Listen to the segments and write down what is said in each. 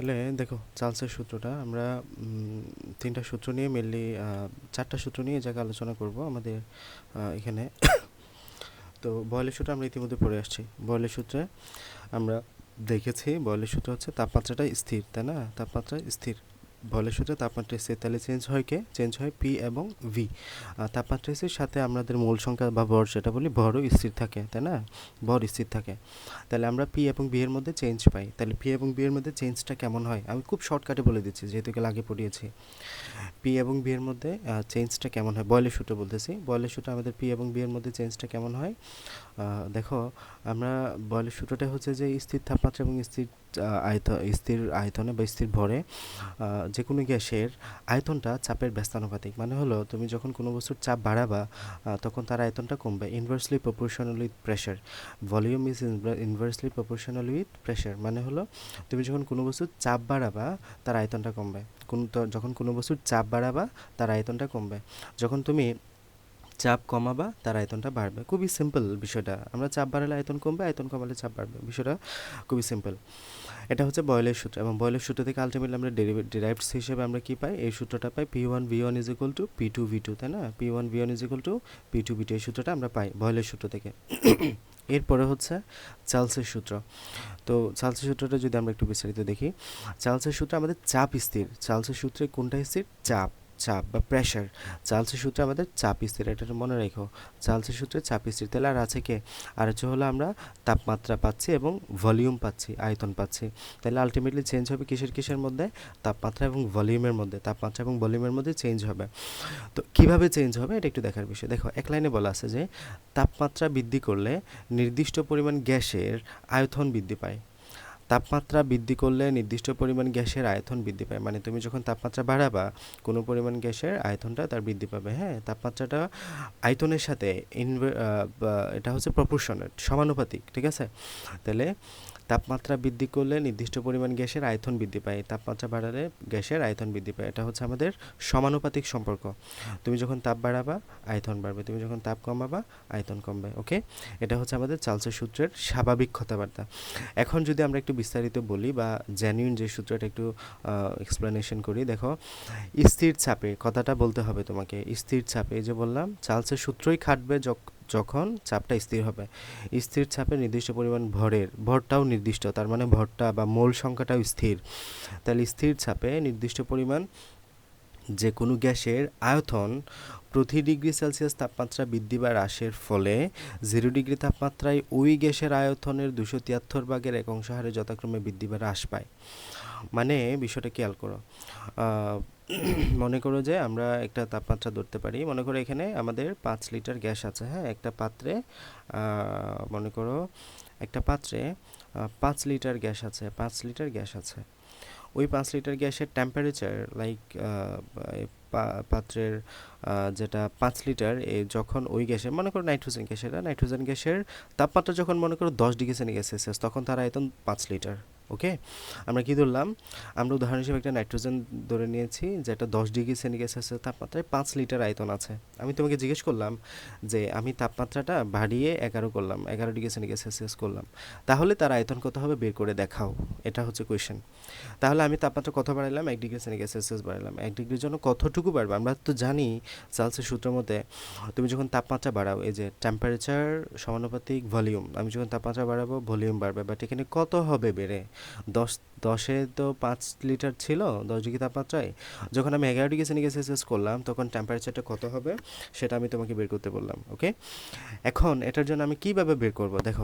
তাহলে দেখো চার্লসের সূত্রটা আমরা তিনটা সূত্র নিয়ে মেনলি চারটা সূত্র নিয়ে এই জায়গায় আলোচনা করব আমাদের এখানে। তো বয়লের সূত্র আমরা ইতিমধ্যে পড়ে আসছি। বয়লের সূত্রে আমরা দেখেছি বয়লের সূত্র হচ্ছে তাপমাত্রাটা স্থির, তাই না? তাপমাত্রা স্থির। বয়লের সূত্রে তাপমাত্রা স্থির, তাহলে চেঞ্জ হয় পি এবং ভি। তাপমাত্রা স্থির সাথে আমাদের মূল সংখ্যা বা ভর যেটা বলি ভরও স্থির থাকে, তাই না? ভর স্থির থাকে। তাহলে আমরা পি এবং বি এর মধ্যে চেঞ্জ পাই। তাহলে পি এবং বি এর মধ্যে চেঞ্জটা কেমন হয় আমি খুব শর্টকাটে বলে দিচ্ছি, যেহেতু এগুলো আগে পড়িয়েছি। পি এবং বি এর মধ্যে চেঞ্জটা কেমন হয়, বয়লের সূত্র বলতেছি। বয়লের সূত্রে আমাদের পি এবং বি এর মধ্যে চেঞ্জটা কেমন হয়। দেখো আমরা বয়লের সূত্রটা হচ্ছে যে স্থির তাপমাত্রা এবং স্থির আয়তনে বা স্থির ভরে যে কোনো গ্যাসের আয়তনটা চাপের ব্যস্তানুপাতিক। মানে হলো তুমি যখন কোনো বস্তুর চাপ বাড়াবা তখন তার আয়তনটা কমবে, inversely proportional with pressure. Volume is inversely proportional with pressure, মানে হলো তুমি যখন কোনো বস্তুর চাপ বাড়াবা তার আয়তনটা কমবে। যখন কোনো বস্তুর চাপ বাড়াবা তার আয়তনটা কমবে, যখন তুমি চাপ কমাবা তার আয়তনটা বাড়বে। খুবই সিম্পল বিষয়টা। আমরা চাপ বাড়ালে আয়তন কমবে, আয়তন কমালে চাপ বাড়বে, বিষয়টা খুবই সিম্পল। এটা হচ্ছে বয়লের সূত্র, এবং বয়লের সূত্র থেকে আলটিমেটলি আমরা ডিরাইভডস হিসেবে আমরা কি পাই, এই সূত্রটা পাই P one V one is equal to P two V two, তাই না? P one V one is equal to P two V two, এই সূত্রটা আমরা পাই বয়লের সূত্র থেকে। এরপরে হচ্ছে চার্লসের সূত্র। তো চার্লসের সূত্রটা যদি আমরা একটু বিস্তারিত দেখি, চার্লসের সূত্রে আমাদের চাপ স্থির। চার্লসের সূত্রে কোনটা স্থির? চাপ, চাপ বা প্রেশার। চার্লসের সূত্রে আমাদের চাপ স্থির, এটা মনে রেখো। চার্লসের সূত্রে চাপ স্থির। তাহলে আর আছে কে? আর হচ্ছে হলো আমরা তাপমাত্রা পাচ্ছি এবং ভলিউম পাচ্ছি, আয়তন পাচ্ছি। তাহলে আলটিমেটলি চেঞ্জ হবে কিসের মধ্যে? তাপমাত্রা এবং ভলিউমের মধ্যে। তাপমাত্রা এবং ভলিউমের মধ্যে চেঞ্জ হবে। তো কিভাবে চেঞ্জ হবে এটা একটু দেখার বিষয়। দেখো এক লাইনে বলা আছে যে তাপমাত্রা বৃদ্ধি করলে নির্দিষ্ট পরিমাণ গ্যাসের আয়তন বৃদ্ধি পায়। তাপমাত্রা বৃদ্ধি করলে নির্দিষ্ট পরিমাণ গ্যাসের আয়তন বৃদ্ধি পায়, মানে তুমি যখন তাপমাত্রা বাড়াবা কোনো পরিমাণ গ্যাসের আয়তনটা তার বৃদ্ধি পাবে। হ্যাঁ, তাপমাত্রাটা আয়তনের সাথে এটা হচ্ছে প্রপোর্শনেট, সমানুপাতিক, ঠিক আছে? তাহলে তাপমাত্রা বৃদ্ধি করলে নির্দিষ্ট পরিমাণ গ্যাসের আয়তন বৃদ্ধি পায়, তাপমাত্রা বাড়ালে গ্যাসের আয়তন বৃদ্ধি পায়। এটা হচ্ছে আমাদের সমানুপাতিক সম্পর্ক। তুমি যখন তাপ বাড়াবা আয়তন বাড়বে, তুমি যখন তাপ কমাবা আয়তন কমবে। ওকে, এটা হচ্ছে আমাদের চার্লসের সূত্রের স্বাভাবিক কথাবার্তা। এখন যদি আমরা একটু বিস্তারিত বলি বা জেনুইন যে সূত্রটা একটু এক্সপ্লেনেশন করি, দেখো স্থির চাপে কথাটা বলতে হবে তোমাকে। স্থির চাপে, এই যে বললাম চার্লসের সূত্রই খাটবে যখন চাপটা স্থির হবে। স্থির চাপে নির্দিষ্ট পরিমাণ ভরটাও নির্দিষ্ট, তার মানে ভরটা বা মোল সংখ্যাটাও স্থির। তাহলে স্থির চাপে নির্দিষ্ট পরিমাণ যে কোনো গ্যাসের আয়তন প্রতি ডিগ্রি সেলসিয়াস তাপমাত্রা বৃদ্ধি বা হ্রাসের ফলে 0 ডিগ্রি তাপমাত্রায় ওই গ্যাসের আয়তনের 273 ভাগের 1 হারে যথাক্রমে বৃদ্ধি বা হ্রাস পায়। মানে বিষয়টা খেয়াল করো। মনে করো যে আমরা একটা তাপমাত্রা ধরতে পারি, মনে করো এখানে আমাদের 5 লিটার গ্যাস আছে। হ্যাঁ, একটা পাত্রে মনে করো একটা পাত্রে 5 লিটার গ্যাস আছে, 5 লিটার গ্যাস আছে। ওই 5 লিটার গ্যাসের টেম্পারেচার লাইক পাত্রের যেটা 5 লিটার যখন ওই গ্যাসের, মনে করো নাইট্রোজেন গ্যাস, এটা নাইট্রোজেন গ্যাসের তাপমাত্রা যখন মনে করো 10 ডিগ্রি সেলসিয়াস, তখন তার আয়তন 5 লিটার। ওকে, আমরা কি ধরলাম? আমরা উদাহরণ হিসেবে একটা নাইট্রোজেন ধরে নিয়েছি যেটা 10 ডিগ্রি সেলসিয়াস তাপমাত্রায় 5 লিটার আয়তন আছে। আমি তোমাকে জিজ্ঞেস করলাম যে আমি তাপমাত্রাটা বাড়িয়ে 11 করলাম, 11 ডিগ্রি সেলসিয়াস করলাম, তাহলে তার আয়তন কত হবে বের করে দেখাও। এটা হচ্ছে কোয়েশ্চেন। তাহলে আমি তাপমাত্রা কত বাড়াইলাম? 1 ডিগ্রি সেলসিয়াস বাড়াইলাম। 1 ডিগ্রির জন্য কতটুকু বাড়বে? আমরা তো জানি চার্লসের সূত্রের মধ্যে তুমি যখন তাপমাত্রা বাড়াও, এই যে টেম্পারেচার সমানুপাতিক ভলিউম, আমি যখন তাপমাত্রা বাড়াবো ভলিউম বাড়বে, বাট এখানে কত হবে বেড়ে? 10 তো 5 লিটার ছিল 10 ডিগ্রি তাপমাত্রায়, যখন আমি 11 ডিগ্রি সেলসিয়াস করলাম তখন টেম্পারেচারটা কত হবে সেটা আমি তোমাকে বের করতে বললাম। ওকে, এখন এটার জন্য আমি কিভাবে বের করব? দেখো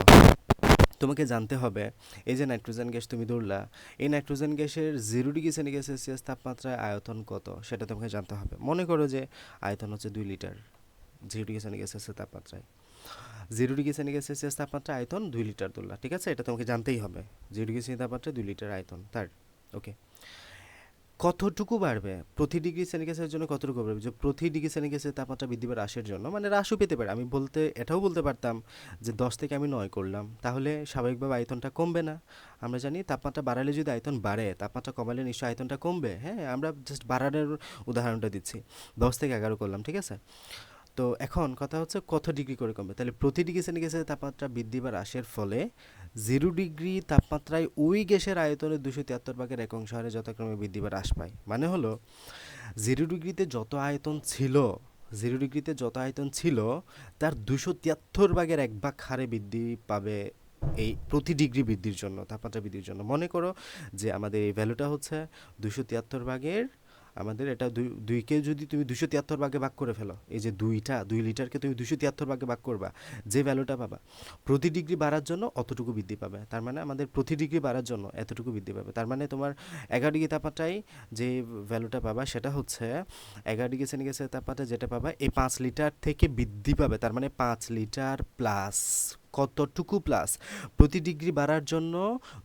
তোমাকে জানতে হবে এই যে নাইট্রোজেন গ্যাস তুমি ধরলা, এই নাইট্রোজেন গ্যাসের 0 ডিগ্রি সেলসিয়াস তাপমাত্রায় আয়তন কত সেটা তোমাকে জানতে হবে। মনে করো যে আয়তন হচ্ছে 2 লিটার 0 ডিগ্রি সেলসিয়াস তাপমাত্রায়, 0 ডিগ্রি সেলসিয়াস তাপমাত্রা আয়তন 2 লিটার ধরলা, ঠিক আছে? এটা তোমাকে জানতেই হবে, 0 ডিগ্রি সেলসিয়াস তাপমাত্রায় 2 লিটার আয়তন তার। ওকে, কতটুকু বাড়বে প্রতি ডিগ্রি সেলসিয়াসের জন্য? কতটুকু বাড়বে যে প্রতি ডিগ্রি সেলসিয়াসের তাপমাত্রা বৃদ্ধি বা হ্রাসের জন্য, মানে হ্রাসও পেতে পারে। আমি এটাও বলতে পারতাম যে 10 থেকে আমি 9 করলাম, তাহলে স্বাভাবিকভাবে আয়তনটা কমবে না? আমরা জানি তাপমাত্রা বাড়ালে যদি আয়তন বাড়ে, তাপমাত্রা কমালে নিশ্চয়ই আয়তনটা কমবে। হ্যাঁ, আমরা জাস্ট বাড়ানোর উদাহরণটা দিচ্ছি। 10 থেকে 11 করলাম, ঠিক আছে? তো এখন কথা হচ্ছে কত ডিগ্রি করে কমবে, তাহলে প্রতি ডিগ্রি সেন্টিগ্রেডের তাপমাত্রা বৃদ্ধি বা হ্রাসের ফলে 0 ডিগ্রি তাপমাত্রায় ওই গ্যাসের আয়তনের 273 ভাগের 1 অংশ হারে যথাক্রমে বৃদ্ধি বা হ্রাস পায়। মানে হলো 0 ডিগ্রিতে যত আয়তন ছিল, 0 ডিগ্রিতে যত আয়তন ছিল তার 273 ভাগের 1 ভাগ হারে বৃদ্ধি পাবে এই প্রতি ডিগ্রি বৃদ্ধির জন্য, তাপমাত্রা বৃদ্ধির জন্য। মনে করো যে আমাদের এই ভ্যালুটা হচ্ছে 273 ভাগের, আমাদের এটা দুইকে যদি তুমি 273 ভাগে ভাগ করে ফেলো, এই যে 2 লিটারকে তুমি 273 ভাগে ভাগ করবা, যে ভ্যালুটা পাবা প্রতি ডিগ্রি বাড়ার জন্য অতটুকু বৃদ্ধি পাবে। তার মানে আমাদের প্রতি ডিগ্রি বাড়ার জন্য এতটুকু বৃদ্ধি পাবে। তার মানে তোমার 11 ডিগ্রি তাপমাত্রায় যে ভ্যালুটা পাবা সেটা হচ্ছে 11 ডিগ্রি সেন্টিগ্রেডের তাপমাত্রা যেটা পাবা এই 5 লিটার থেকে বৃদ্ধি পাবে। তার মানে 5 লিটার প্লাস কতটুকু প্লাস প্রতি ডিগ্রি বাড়ার জন্য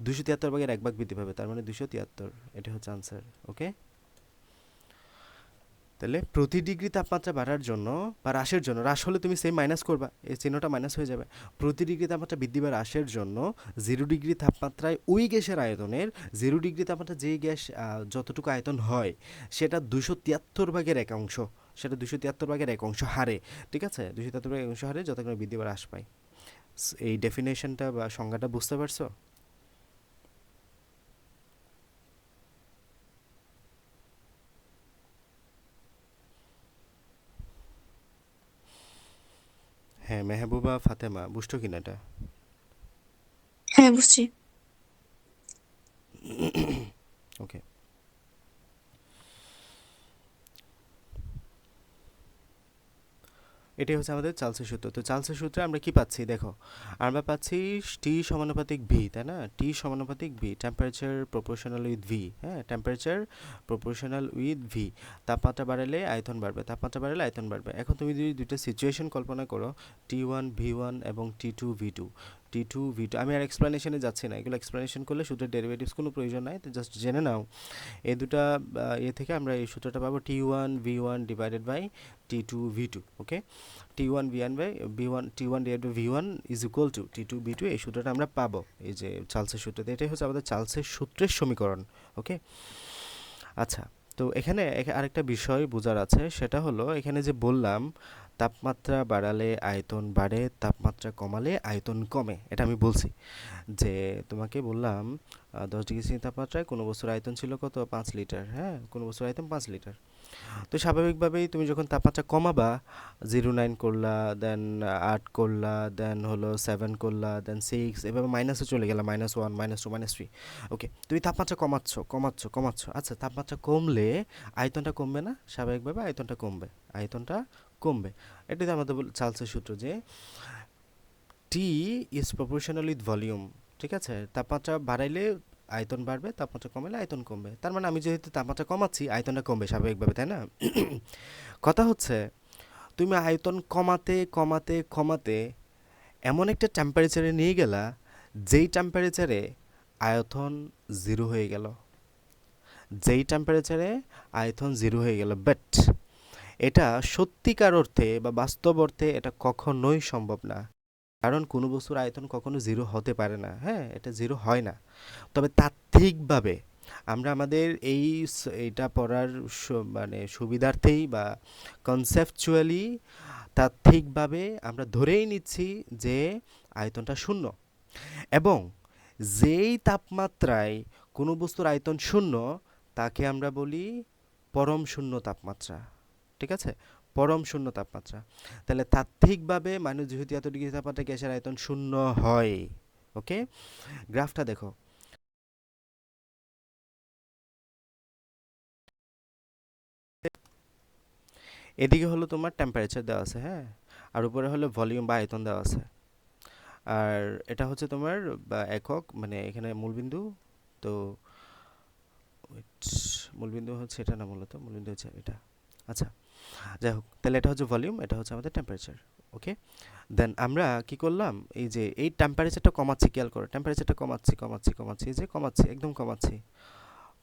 273 ভাগের 1 ভাগ বৃদ্ধি পাবে, তার মানে 273। এটা হচ্ছে আনসার। ওকে, তাহলে প্রতি ডিগ্রি তাপমাত্রা বাড়ার জন্য বা হ্রাসের জন্য, হ্রাস হলে তুমি সেম মাইনাস করবা, এই চিহ্নটা মাইনাস হয়ে যাবে। প্রতি ডিগ্রি তাপমাত্রা বৃদ্ধি বা হ্রাসের জন্য 0 ডিগ্রি তাপমাত্রায় ওই গ্যাসের আয়তনের, 0 ডিগ্রি তাপমাত্রা যেই গ্যাস যতটুকু আয়তন হয় সেটা 273 ভাগের 1 অংশ, সেটা 273 ভাগের 1 অংশ হারে, ঠিক আছে, 273 ভাগের 1 অংশ হারে যতক্ষণ বৃদ্ধি বা হ্রাস পায়। এই ডেফিনেশনটা বা সংজ্ঞাটা বুঝতে পারছো? হ্যাঁ, মেহবুবা ফাতেমা, বুঝছো কিনা এটা? হ্যাঁ, বুঝছি। ওকে, এটাই হচ্ছে আমাদের চার্লসের সূত্র। তো চার্লসের সূত্রে আমরা কি পাচ্ছি দেখো, আমরা পাচ্ছি টি সমানুপাতিক ভি, তাই না, টি সমানুপাতিক V, temperature proportional with V, হ্যাঁ, টেম্পারেচার প্রপোর্শনাল উইথ ভি। তাপমাত্রা বাড়ালে আয়তন বাড়বে, তাপমাত্রা বাড়ালে আয়তন বাড়বে। এখন তুমি যদি দুইটা সিচুয়েশন কল্পনা করো, T1 V1 এবং T2 V2, T2 V2, আমি আর এক্সপ্লেনেশনে যাচ্ছি না, এগুলো এক্সপ্লেনেশন করলে সূত্রের ডেরিভেটিভস কোনো প্রয়োজন নাই, তো জাস্ট জেনে নাও। এই দুটা ইয়ে থেকে আমরা এই সূত্রটা পাবো T1 V1 divided by T2 V2। Okay, T1 divided by V1 is equal to T2 V2, এই সূত্রটা আমরা পাবো এই যে চার্লসের সূত্রতে। এটাই হচ্ছে আমাদের চার্লসের সূত্রের সমীকরণ। ওকে, আচ্ছা, তো এখানে আরেকটা বিষয় বোঝার আছে, সেটা হলো এখানে যে বললাম তাপমাত্রা বাড়ালে আয়তন বাড়ে, তাপমাত্রা কমালে আয়তন কমে, এটা আমি বলছি যে তোমাকে বললাম 10 ডিগ্রি সেন্টিগ্রেড তাপমাত্রায় কোনো বস্তুর আয়তন ছিল কত, 5 লিটার, হ্যাঁ, কোনো বস্তুর আয়তন 5 লিটার। তো স্বাভাবিকভাবেই তুমি যখন তাপমাত্রা কমাবা, 0.9 করলা, দেন 8 করলা, দেন হলো 7 করলা, দেন 6, এভাবে মাইনাসে চলে গেলাম, -1 -2 -3। ওকে, তুমি তাপমাত্রা কমাচ্ছ কমাচ্ছ কমাচ্ছ, আচ্ছা, তাপমাত্রা কমলে আয়তনটা কমবে না, স্বাভাবিকভাবে আয়তনটা কমবে, আয়তনটা কমবে। এটাই আমাদের চার্লসের সূত্র যে টি ইজ প্রপোর্শনাল উইথ ভলিউম, ঠিক আছে, তাপমাত্রা বাড়াইলে আয়তন বাড়বে, তাপমাত্রা কমালে আয়তন কমবে। তার মানে আমি যেহেতু তাপমাত্রা কমাচ্ছি আয়তনটা কমবে স্বাভাবিকভাবে, তাই না? কথা হচ্ছে তুমি আয়তন কমাতে কমাতে কমাতে এমন একটা টেম্পারেচারে নিয়ে গেলা যেই টেম্পারেচারে আয়তন জিরো হয়ে গেল, যেই টেম্পারেচারে আয়তন জিরো হয়ে গেল। বাট এটা সত্যিকার অর্থে বা বাস্তব অর্থে এটা কখনোই সম্ভব না, কারণ কোনো বস্তুর আয়তন কখনো জিরো হতে পারে না, হ্যাঁ, এটা জিরো হয় না। তবে তাত্ত্বিকভাবে আমরা আমাদের এইটা পড়ার মানে সুবিধার্থেই বা কনসেপচুয়ালি তাত্ত্বিকভাবে আমরা ধরেই নিচ্ছি যে আয়তনটা শূন্য, এবং যেই তাপমাত্রায় কোনো বস্তুর আয়তন শূন্য তাকে আমরা বলি পরম শূন্য তাপমাত্রা, ঠিক আছে, পরম শূন্য তাপমাত্রা। তাহলে তাত্ত্বিকভাবে মানুষ যেহেতু এত ডিগ্রি তাপমাত্রা গ্যাসের আয়তন শূন্য হয়। ওকে, গ্রাফটা দেখো, এদিকে হলো তোমার টেম্পারেচার দেওয়া আছে, হ্যাঁ, আর উপরে হলো ভলিউম বা আয়তন দেওয়া আছে। আর এটা হচ্ছে তোমার বা একক, মানে এখানে মূলবিন্দু। তো wait, মূলবিন্দু হচ্ছে এটা না, মূলত মূলবিন্দু হচ্ছে এটা। আচ্ছা, যাই হোক, তাহলে এটা হচ্ছে ভলিউম, এটা হচ্ছে আমাদের টেম্পারেচার। ওকে, দেন আমরা কি করলাম, এই যে এই টেম্পারেচারটা কমাচ্ছি, খেয়াল করো, টেম্পারেচারটা কমাচ্ছি কমাচ্ছি কমাচ্ছি, এই যে কমাচ্ছি, একদম কমাচ্ছি,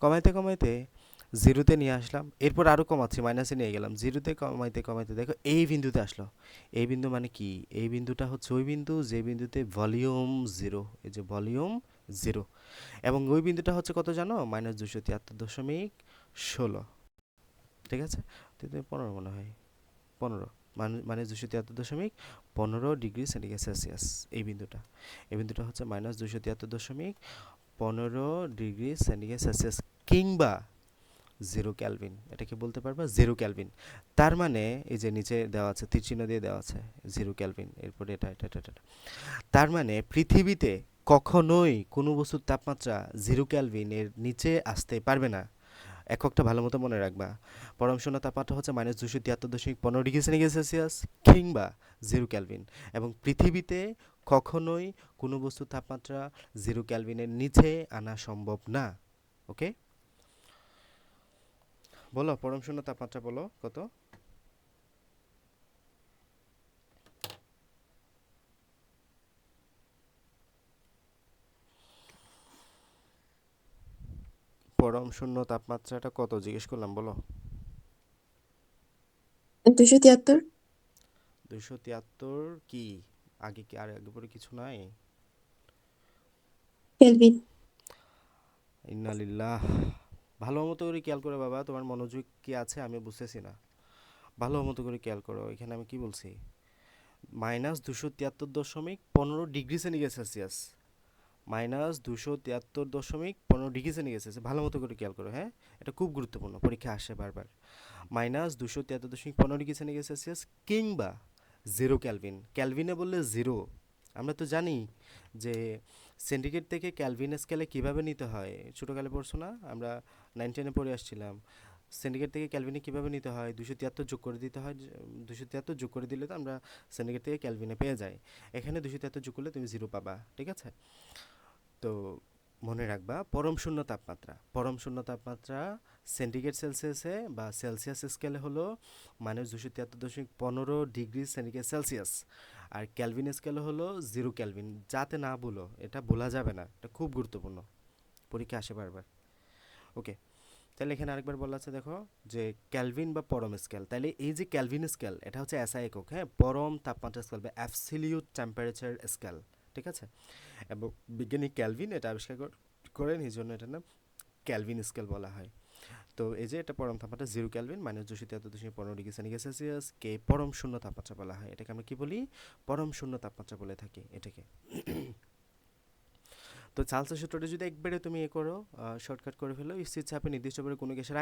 কমাইতে কমাইতে জিরোতে নিয়ে আসলাম, এরপর আরও কমাচ্ছি, মাইনাসে নিয়ে গেলাম, জিরোতে কমাইতে কমাইতে দেখো এই বিন্দুতে আসলো। এই বিন্দু মানে কি, এই বিন্দুটা হচ্ছে ওই বিন্দু যে বিন্দুতে ভলিউম জিরো, এই যে ভলিউম জিরো, এবং ওই বিন্দুটা হচ্ছে কত জানো, -273.16, ঠিক আছে, 15 মনে হয়, 15। -273.15 ডিগ্রি সেন্টিগ্রেড সেলসিয়াস। এই বিন্দুটা হচ্ছে -273.15 ডিগ্রি সেন্টিগ্রেড সেলসিয়াস কিংবা 0 কেলভিন। এটা কি বলতে পারবা? 0 কেলভিন। তার মানে এই যে নিচে দেওয়া আছে, তীর চিহ্ন দিয়ে দেওয়া আছে 0 কেলভিন, এরপরে এটা। তার মানে পৃথিবীতে কখনোই কোনো বস্তুর তাপমাত্রা 0 কেলভিন এর নিচে আসতে পারবে না। এককটা ভালো মতো মনে রাখবা। পরম শূন্য তাপমাত্রা হচ্ছে -273.15 ডিগ্রি সেন্টিগ্রেড সেলসিয়াস কিংবা 0 কেলভিন, এবং পৃথিবীতে কখনোই কোনো বস্তুর তাপমাত্রা 0 কেলভিনের নিচে আনা সম্ভব না। ওকে, বলো পরম শূন্য তাপমাত্রা বলো কত? পরম শূন্য তাপমাত্রাটা কত জিজ্ঞেস করলাম, বলো। 273 273 কি? আগে কি আর আগে পরে কিছু নাই? কেলভিন। ইন্নালিল্লাহ। ভালো মতো করে খেয়াল করে বাবা, তোমার মনোযোগ কি আছে আমি বুঝতেছি না। ভালো মতো করে খেয়াল করো, এখানে আমি কি বলছি? -273.15 degree centigrade Celsius. -273.15 degree centigrade Celsius, ভালো মতো করে খেয়াল করো, হ্যাঁ। এটা খুব গুরুত্বপূর্ণ, পরীক্ষা আসে বারবার। -273.15 ডিগ্রি সেন্টিগ্রেড সেলসিয়াস কিংবা 0 কেলভিন। ক্যালভিনে বললে জিরো। আমরা তো জানি যে সেন্টিগ্রেড থেকে ক্যালভিন স্কেলে কিভাবে নিতে হয়, ছোটোকালে পড়ছো না? আমরা 9-10-এ পড়ে আসছিলাম। সেন্টিগ্রেড থেকে ক্যালভিনে কিভাবে নিতে হয়, 273 যোগ করে দিতে হয়। 273 যোগ করে দিলে তো আমরা সেন্টিগ্রেড থেকে ক্যালভিনে পেয়ে যাই। এখানে 273 যোগ করলে তুমি জিরো পাবা, ঠিক আছে? তো মনে রাখবা, পরম শূন্য তাপমাত্রা সেন্টিগ্রেড সেলসিয়াসে বা সেলসিয়াস স্কেলে হলো -273.15 ডিগ্রি সেন্টিগ্রেড সেলসিয়াস, আর ক্যালভিন স্কেলে হলো 0 কেলভিন। যাতে না বলো, এটা বলা যাবে না, এটা খুব গুরুত্বপূর্ণ, পরীক্ষা আসে বারবার। ওকে, তাহলে এখানে আরেকবার বলা আছে দেখো, যে ক্যালভিন বা পরম স্কেল। তাহলে এই যে ক্যালভিন স্কেল, এটা হচ্ছে এসআই একক, হ্যাঁ, পরম তাপমাত্রা স্কেল বা অ্যাবসলিউট টেম্পারেচার স্কেল, ঠিক আছে? এবং বিজ্ঞানী ক্যালভিন এটা আবিষ্কার করেন, এই জন্য এটার নাম ক্যালভিন স্কেল বলা হয়। তো এই যে এটা পরম তাপমাত্রা 0 কেলভিন, -273.15 ডিগ্রি সেলসিয়াস কে পরম শূন্য তাপমাত্রা বলা হয়। এটাকে আমরা কি বলি? পরম শূন্য তাপমাত্রা বলে থাকি এটাকে। তো চার্লসের সূত্রটা যদি একবারে তুমি করো, শর্টকাট করে ফেলো, স্থির চাপে নির্দিষ্ট করে কোনো গ্যাসের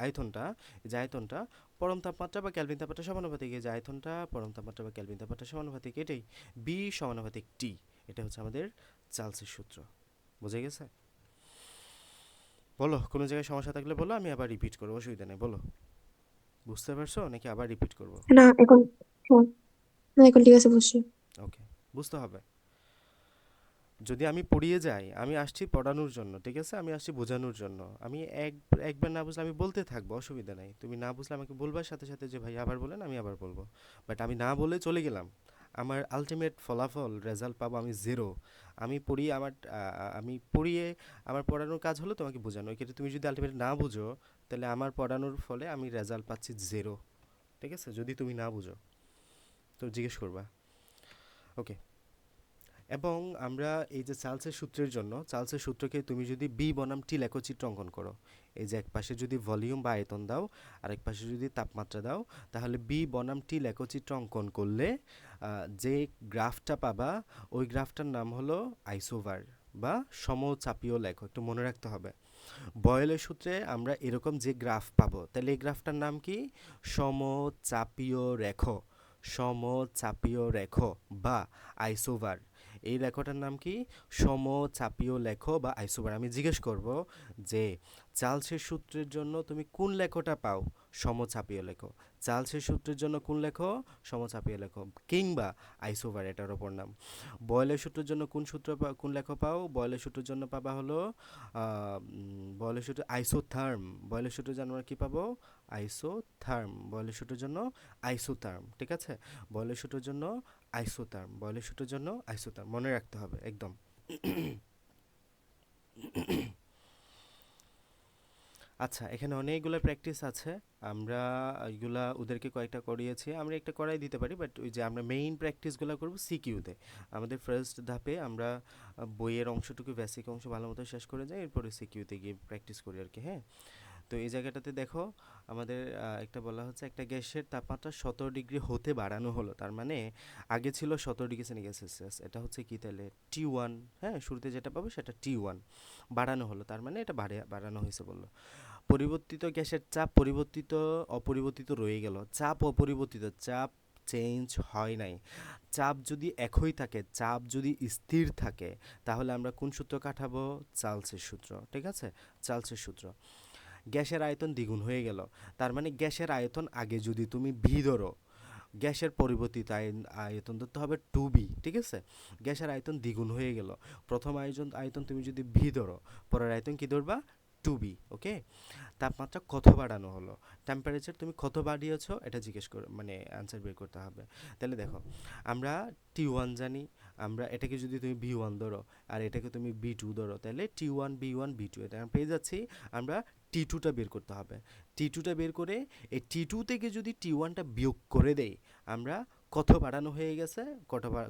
আয়তনটা, যে আয়তনটা পরম তাপমাত্রা বা ক্যালভিন তাপমাত্রা সমানুপাতিক, এই যে আয়তনটা পরম তাপমাত্রা বা ক্যালভিন তাপমাত্রা সমানুপাতিক, এটাই বি সমানুপাতিক টি। এটা হচ্ছে আমাদের চার্লসের সূত্র। বোঝা গেছে? বলো, কোনো জায়গায় সমস্যা থাকলে বলো, আমি আবার রিপিট করবো, অসুবিধা নেই, বলো। বুঝতে পারছো নাকি আবার রিপিট করবো? না এখন, হ্যাঁ, না এখন ঠিক আছে বুঝছি। ওকে, বুঝতে হবে। যদি আমি পড়িয়ে যাই, আমি আসছি পড়ানোর জন্য, ঠিক আছে? আমি আসছি বোঝানোর জন্য। আমি একবার না বুঝলে আমি বলতে থাকবো, অসুবিধা নাই। তুমি না বুঝলে আমাকে বলবার সাথে সাথে যে ভাই আবার বলেন, আমি আবার বলবো। বাট আমি না বলে চলে গেলাম, আমার আলটিমেট ফলাফল রেজাল্ট পাবো আমি জিরো। আমি পড়িয়ে আমার পড়ানোর কাজ হলো তোমাকে বোঝানো। এক্ষেত্রে তুমি যদি আলটিমেট না বুঝো, তাহলে আমার পড়ানোর ফলে আমি রেজাল্ট পাচ্ছি জিরো, ঠিক আছে? যদি তুমি না বুঝো তো জিজ্ঞেস করবা। ওকে, এবং আমরা এই যে চার্লসের সূত্রের জন্য, চার্লসের সূত্রকে তুমি যদি বি বনাম টি লেখচিত্র অঙ্কন করো, এই যে এক পাশে যদি ভলিউম বা আয়তন দাও, আরেক পাশে যদি তাপমাত্রা দাও, তাহলে বি বনাম টি লেখচিত্র অঙ্কন করলে যে গ্রাফটা পাবা, ওই গ্রাফটার নাম হলো আইসোভার বা সমচাপীয় লেখ। একটু মনে রাখতে হবে, বয়েলের সূত্রে আমরা এরকম যে গ্রাফ পাবো, তাহলে এই গ্রাফটার নাম কি? সমচাপীয় রেখ। সমচাপীয় রেখ বা আইসোভার। এই লেখটার নাম কি? সমচাপীয় লেখ বা আইসোভার। আমি জিজ্ঞেস করব যে চার্লসের সূত্রের জন্য তুমি কোন লেখটা পাও? সমচাপীয় লেখ। চার্লসের সূত্রের জন্য কোন লেখ? সমচাপীয় লেখ কিংবা আইসোভার, এটার ওপর নাম। বয়েলের সূত্রের জন্য কোন লেখ পাও? বয়েলের সূত্রের জন্য পাবা হলো বয়েলের সূত্র আইসোথার্ম। বয়েলের সূত্রের জন্য আমরা কি পাবো? আইসোথার্ম। বয়েলের সূত্রের জন্য আইসোথার্ম, ঠিক আছে? বয়েলের সূত্রের জন্য আইসোথার্ম, বয়েলের সূত্রের জন্য আইসোথার্ম, মনে রাখতে হবে একদম। আচ্ছা, এখানে অনেকগুলো প্র্যাকটিস আছে, আমরা এগুলা ওদেরকে কয়েকটা করিয়েছি, আমরা একটা করাই দিতে পারি, বাট ওই যে আমরা মেইন প্র্যাকটিসগুলো করব সিকিউতে। আমাদের ফার্স্ট ধাপে আমরা বইয়ের অংশটুকু, বেসিক অংশ ভালো মতো শেষ করে যাই, এরপরে সিকিউতে গিয়ে প্র্যাকটিস করি আর কি, হ্যাঁ। তো এই জায়গাটাতে দেখো আমাদের একটা বলা হচ্ছে একটা গ্যাসের তাপমাত্রা 17 ডিগ্রি হতে বাড়ানো হলো, তার মানে আগে ছিল 17 ডিগ্রি সেলসিয়াস, এটা হচ্ছে কি তাহলে T1। হ্যাঁ, শুরুতে যেটা পাবো সেটা T1, বাড়ানো হলো, তার মানে এটা বাড়ানো হয়েছে বললো। পরিবর্তিত গ্যাসের চাপ পরিবর্তিত অপরিবর্তিত রয়ে গেল, চাপ অপরিবর্তিত, চাপ চেঞ্জ হয় নাই। চাপ যদি একই থাকে, চাপ যদি স্থির থাকে, তাহলে আমরা কোন সূত্র কাটাবো? চার্লসের সূত্র, ঠিক আছে, চার্লসের সূত্র। গ্যাসের আয়তন দ্বিগুণ হয়ে গেল, তার মানে গ্যাসের আয়তন আগে যদি তুমি ভি ধরো, গ্যাসের পরিবর্তিত আয়তন ধরতে হবে 2B, ঠিক আছে। গ্যাসের আয়তন দ্বিগুণ হয়ে গেল, প্রথম আয়তন তুমি যদি ভি ধরো, পরের আয়তন কি ধরবা? 2B, ওকে। তাপমাত্রা কত বাড়ানো হলো, টেম্পারেচার তুমি কত বাড়িয়েছো এটা জিজ্ঞেস করে মানে অ্যান্সার বের করতে হবে। তাহলে দেখো আমরা T1 জানি, আমরা এটাকে যদি তুমি B1 ধরো আর এটাকে তুমি B2 ধরো, তাহলে T1 B1 B2 এটা আমরা পেয়ে যাচ্ছি। আমরা T2টা বের করতে হবে, T2টা বের করে এই T2 থেকে যদি T1টা বিয়োগ করে দেই, আমরা কত বাড়ানো হয়ে গেছে,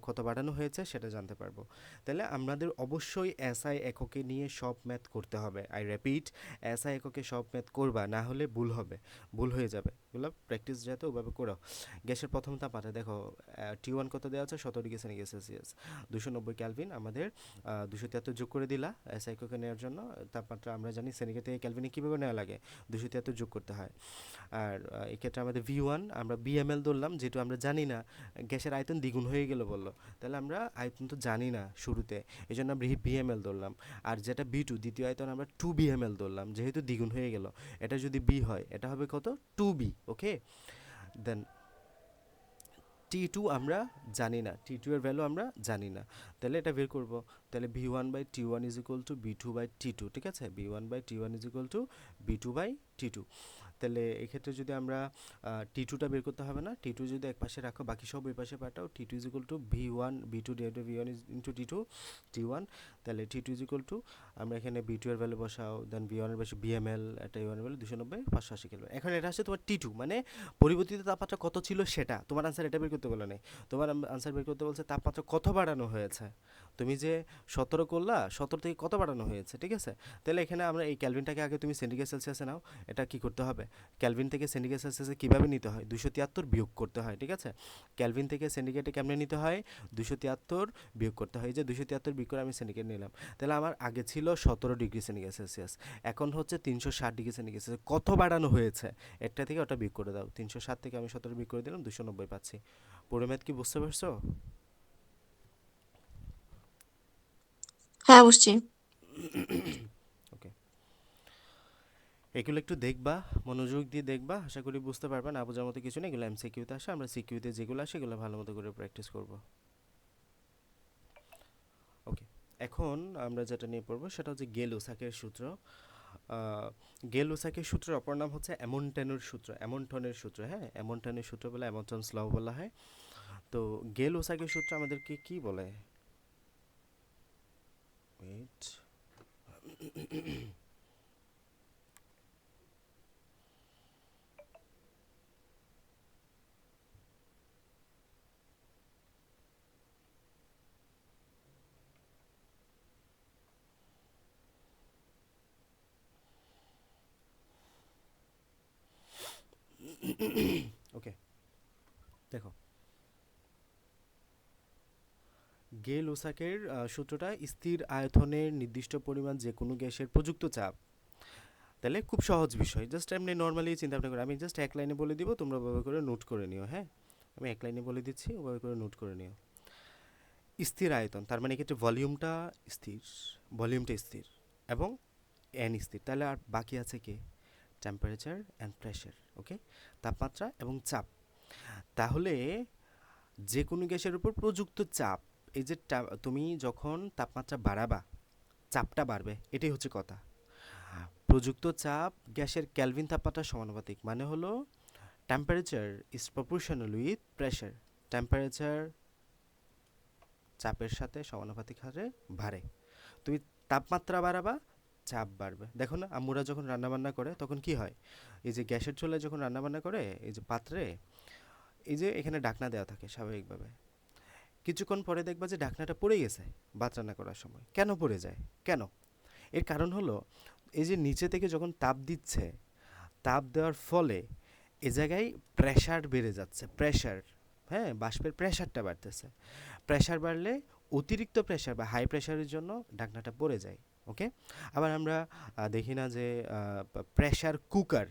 কত বাড়ানো হয়েছে সেটা জানতে পারবো। তাহলে আমাদের অবশ্যই এসআই এককে নিয়ে সব ম্যাথ করতে হবে। আই রিপিট, এসআই এককে সব ম্যাথ করবা, না হলে ভুল হবে, ভুল হয়ে যাবে। এগুলো প্র্যাকটিস যাতে ওভাবে করো। গ্যাসের প্রথম তাপমাত্রা দেখো, T1 কত দেওয়া আছে? 17 ডিগ্রি সেলসিয়াস, 290 ক্যালভিন। আমাদের 273 যোগ করে দিলা এসআই এককে নেওয়ার জন্য। তাপমাত্রা আমরা জানি সেন্টিগ্রেড থেকে ক্যালভিনে কীভাবে নেওয়া লাগে, 273 যোগ করতে হয়। আর এক্ষেত্রে আমাদের V1 আমরা বিএমএল ধরলাম, যেহেতু আমরা জানি না, গ্যাসের আয়তন দ্বিগুণ হয়ে গেল বললো, তাহলে আমরা আয়তন তো জানি না শুরুতে, এই জন্য আমরা বিএমএল ধরলাম। আর যেটা B2 দ্বিতীয় আয়তন আমরা 2BML ধরলাম, যেহেতু দ্বিগুণ হয়ে গেল, এটা যদি B হয় এটা হবে কত? 2B, ওকে। দেন T2 আমরা জানি না, T2 এর ভ্যালু আমরা জানি না, তাহলে এটা বের করব। তাহলে V1/T1 is equal two B2/T2, ঠিক আছে, B1/T1 is equal two B2/T2। তাহলে এক্ষেত্রে যদি আমরা T2টা বের করতে হবে না, T2 যদি এক পাশে রাখো, বাকি সব ওই পাশে পাঠাও, T2 is equal two V1 B2 divided V1 into T2 T1। তাহলে T2 ইজ ইকুয়াল টু, আমরা এখানে B2 এর ভ্যালু বসাও, দেন V1 এর বেশি BML, এটা V1 এর ভ্যালু 290 580 কেলভিন। এখন এটা আসছে তোমার T2, মানে পরিবর্তিত তাপমাত্রা কত ছিল সেটা, তোমার আনসার এটা বের করতে বলে নাই, তোমার আনসার বের করতে বলছে তাপমাত্রা কত বাড়ানো হয়েছে। তুমি যে 17 করলা, 17 থেকে কত বাড়ানো হয়েছে, ঠিক আছে। তাহলে এখানে আমরা এই ক্যালভিনটাকে আগে তুমি সেন্টিগ্রেড সেলসিয়াসে নাও, এটা কি করতে হবে, ক্যালভিন থেকে সেন্টিগ্রেড সেলসিয়াসে কীভাবে নিতে হয়? 273 বিয়োগ করতে হয়, ঠিক আছে। ক্যালভিন থেকে সেন্টিগ্রেডে কেমনে নিতে হয়? 273 বিয়োগ করতে হয়, এই যে 273 বিয়োগ করে আমি সেন্টিগ্রেড নিলাম। তাহলে আমার আগে ছিল 17 ডিগ্রি সেন্টিগ্রেড সেলসিয়াস, এখন হচ্ছে 360 ডিগ্রি সেন্টিগ্রেড সেলসিয়াস। কত বাড়ানো হয়েছে, এটা থেকে ওটা বিয়োগ করে দাও, 360 থেকে আমি 17 বিয়োগ করে দিলাম, 290 পাচ্ছি। পুরো ম্যাথ কি বুঝতে পারছো? হ্যাঁ, বুঝছি। ওকে, এগুলো একটু দেখবা, মনোযোগ দিয়ে দেখবা, আশা করি বুঝতে পারবা। না বোঝার মতো কিছু নেই, এগুলো এমসিকিউতে আসে, আমরা সিকিউতে যেগুলো আসে এগুলো ভালো মতো করে প্র্যাকটিস করব। ওকে, এখন আমরা যেটা নিয়ে পড়বো সেটা হচ্ছে গেল-ওসাকের সূত্র। গেল-ওসাকের সূত্রের অপর নাম হচ্ছে এমনটনের সূত্র, এমনটনের সূত্র, হ্যাঁ, এমনটনের সূত্র বলে, এমনটনস ল বলা হয়। তো গেল-ওসাকের সূত্র আমাদেরকে কি বলে? ওয়েট, ওকে, দেখো গেল-ওসাকের সূত্রটা স্থির আয়তনের নির্দিষ্ট পরিমাণ যে কোনো গ্যাসের প্রযুক্ত চাপ। তাহলে খুব সহজ বিষয়, জাস্ট এমনি নর্মালি চিন্তা ভাবনা করে আমি জাস্ট এক লাইনে বলে দিব, তোমরা ওভাবে করে নোট করে নিও। হ্যাঁ, আমি এক লাইনে বলে দিচ্ছি, ওভাবে করে নোট করে নিও। স্থির আয়তন, তার মানে এক্ষেত্রে ভলিউমটা স্থির, ভলিউমটা স্থির এবং এন স্থির, তাহলে আর বাকি আছে কি? টেম্পারেচার অ্যান্ড প্রেশার, ওকে, তাপমাত্রা এবং চাপ। তাহলে যে কোনো গ্যাসের উপর প্রযুক্ত চাপ, এই যে তুমি যখন তাপমাত্রা বাড়াবা চাপটা বাড়বে, এটাই হচ্ছে কথা। প্রযুক্ত চাপ গ্যাসের ক্যালভিন তাপমাত্রার সমানুপাতিক, মানে হলো temperature is proportional with pressure, temperature চাপের সাথে সমানুপাতিক হারে বাড়ে। তুমি তাপমাত্রা বাড়াবা, চাপ বাড়বে। দেখো না, আম্মুরা যখন রান্নাবান্না করে তখন কি হয়, এই যে গ্যাসের চুলায় যখন রান্নাবান্না করে, এই যে পাত্রে, এই যে এখানে ঢাকনা দেওয়া থাকে স্বাভাবিকভাবে, কিছুক্ষণ পরে দেখবা যে ঢাকনাটা পড়ে গেছে ভাত রান্না করার সময়। কেন পড়ে যায়? কেন? এর কারণ হলো এই যে নিচে থেকে যখন তাপ দিচ্ছে, তাপ দেওয়ার ফলে এ জায়গায় প্রেশার বেড়ে যাচ্ছে, প্রেশার, হ্যাঁ, বাষ্পের প্রেশারটা বাড়তেছে। প্রেশার বাড়লে অতিরিক্ত প্রেশার বা হাই প্রেশারের জন্য ঢাকনাটা পড়ে যায়। ওকে। আবার আমরা দেখি না যে প্রেশার কুকার,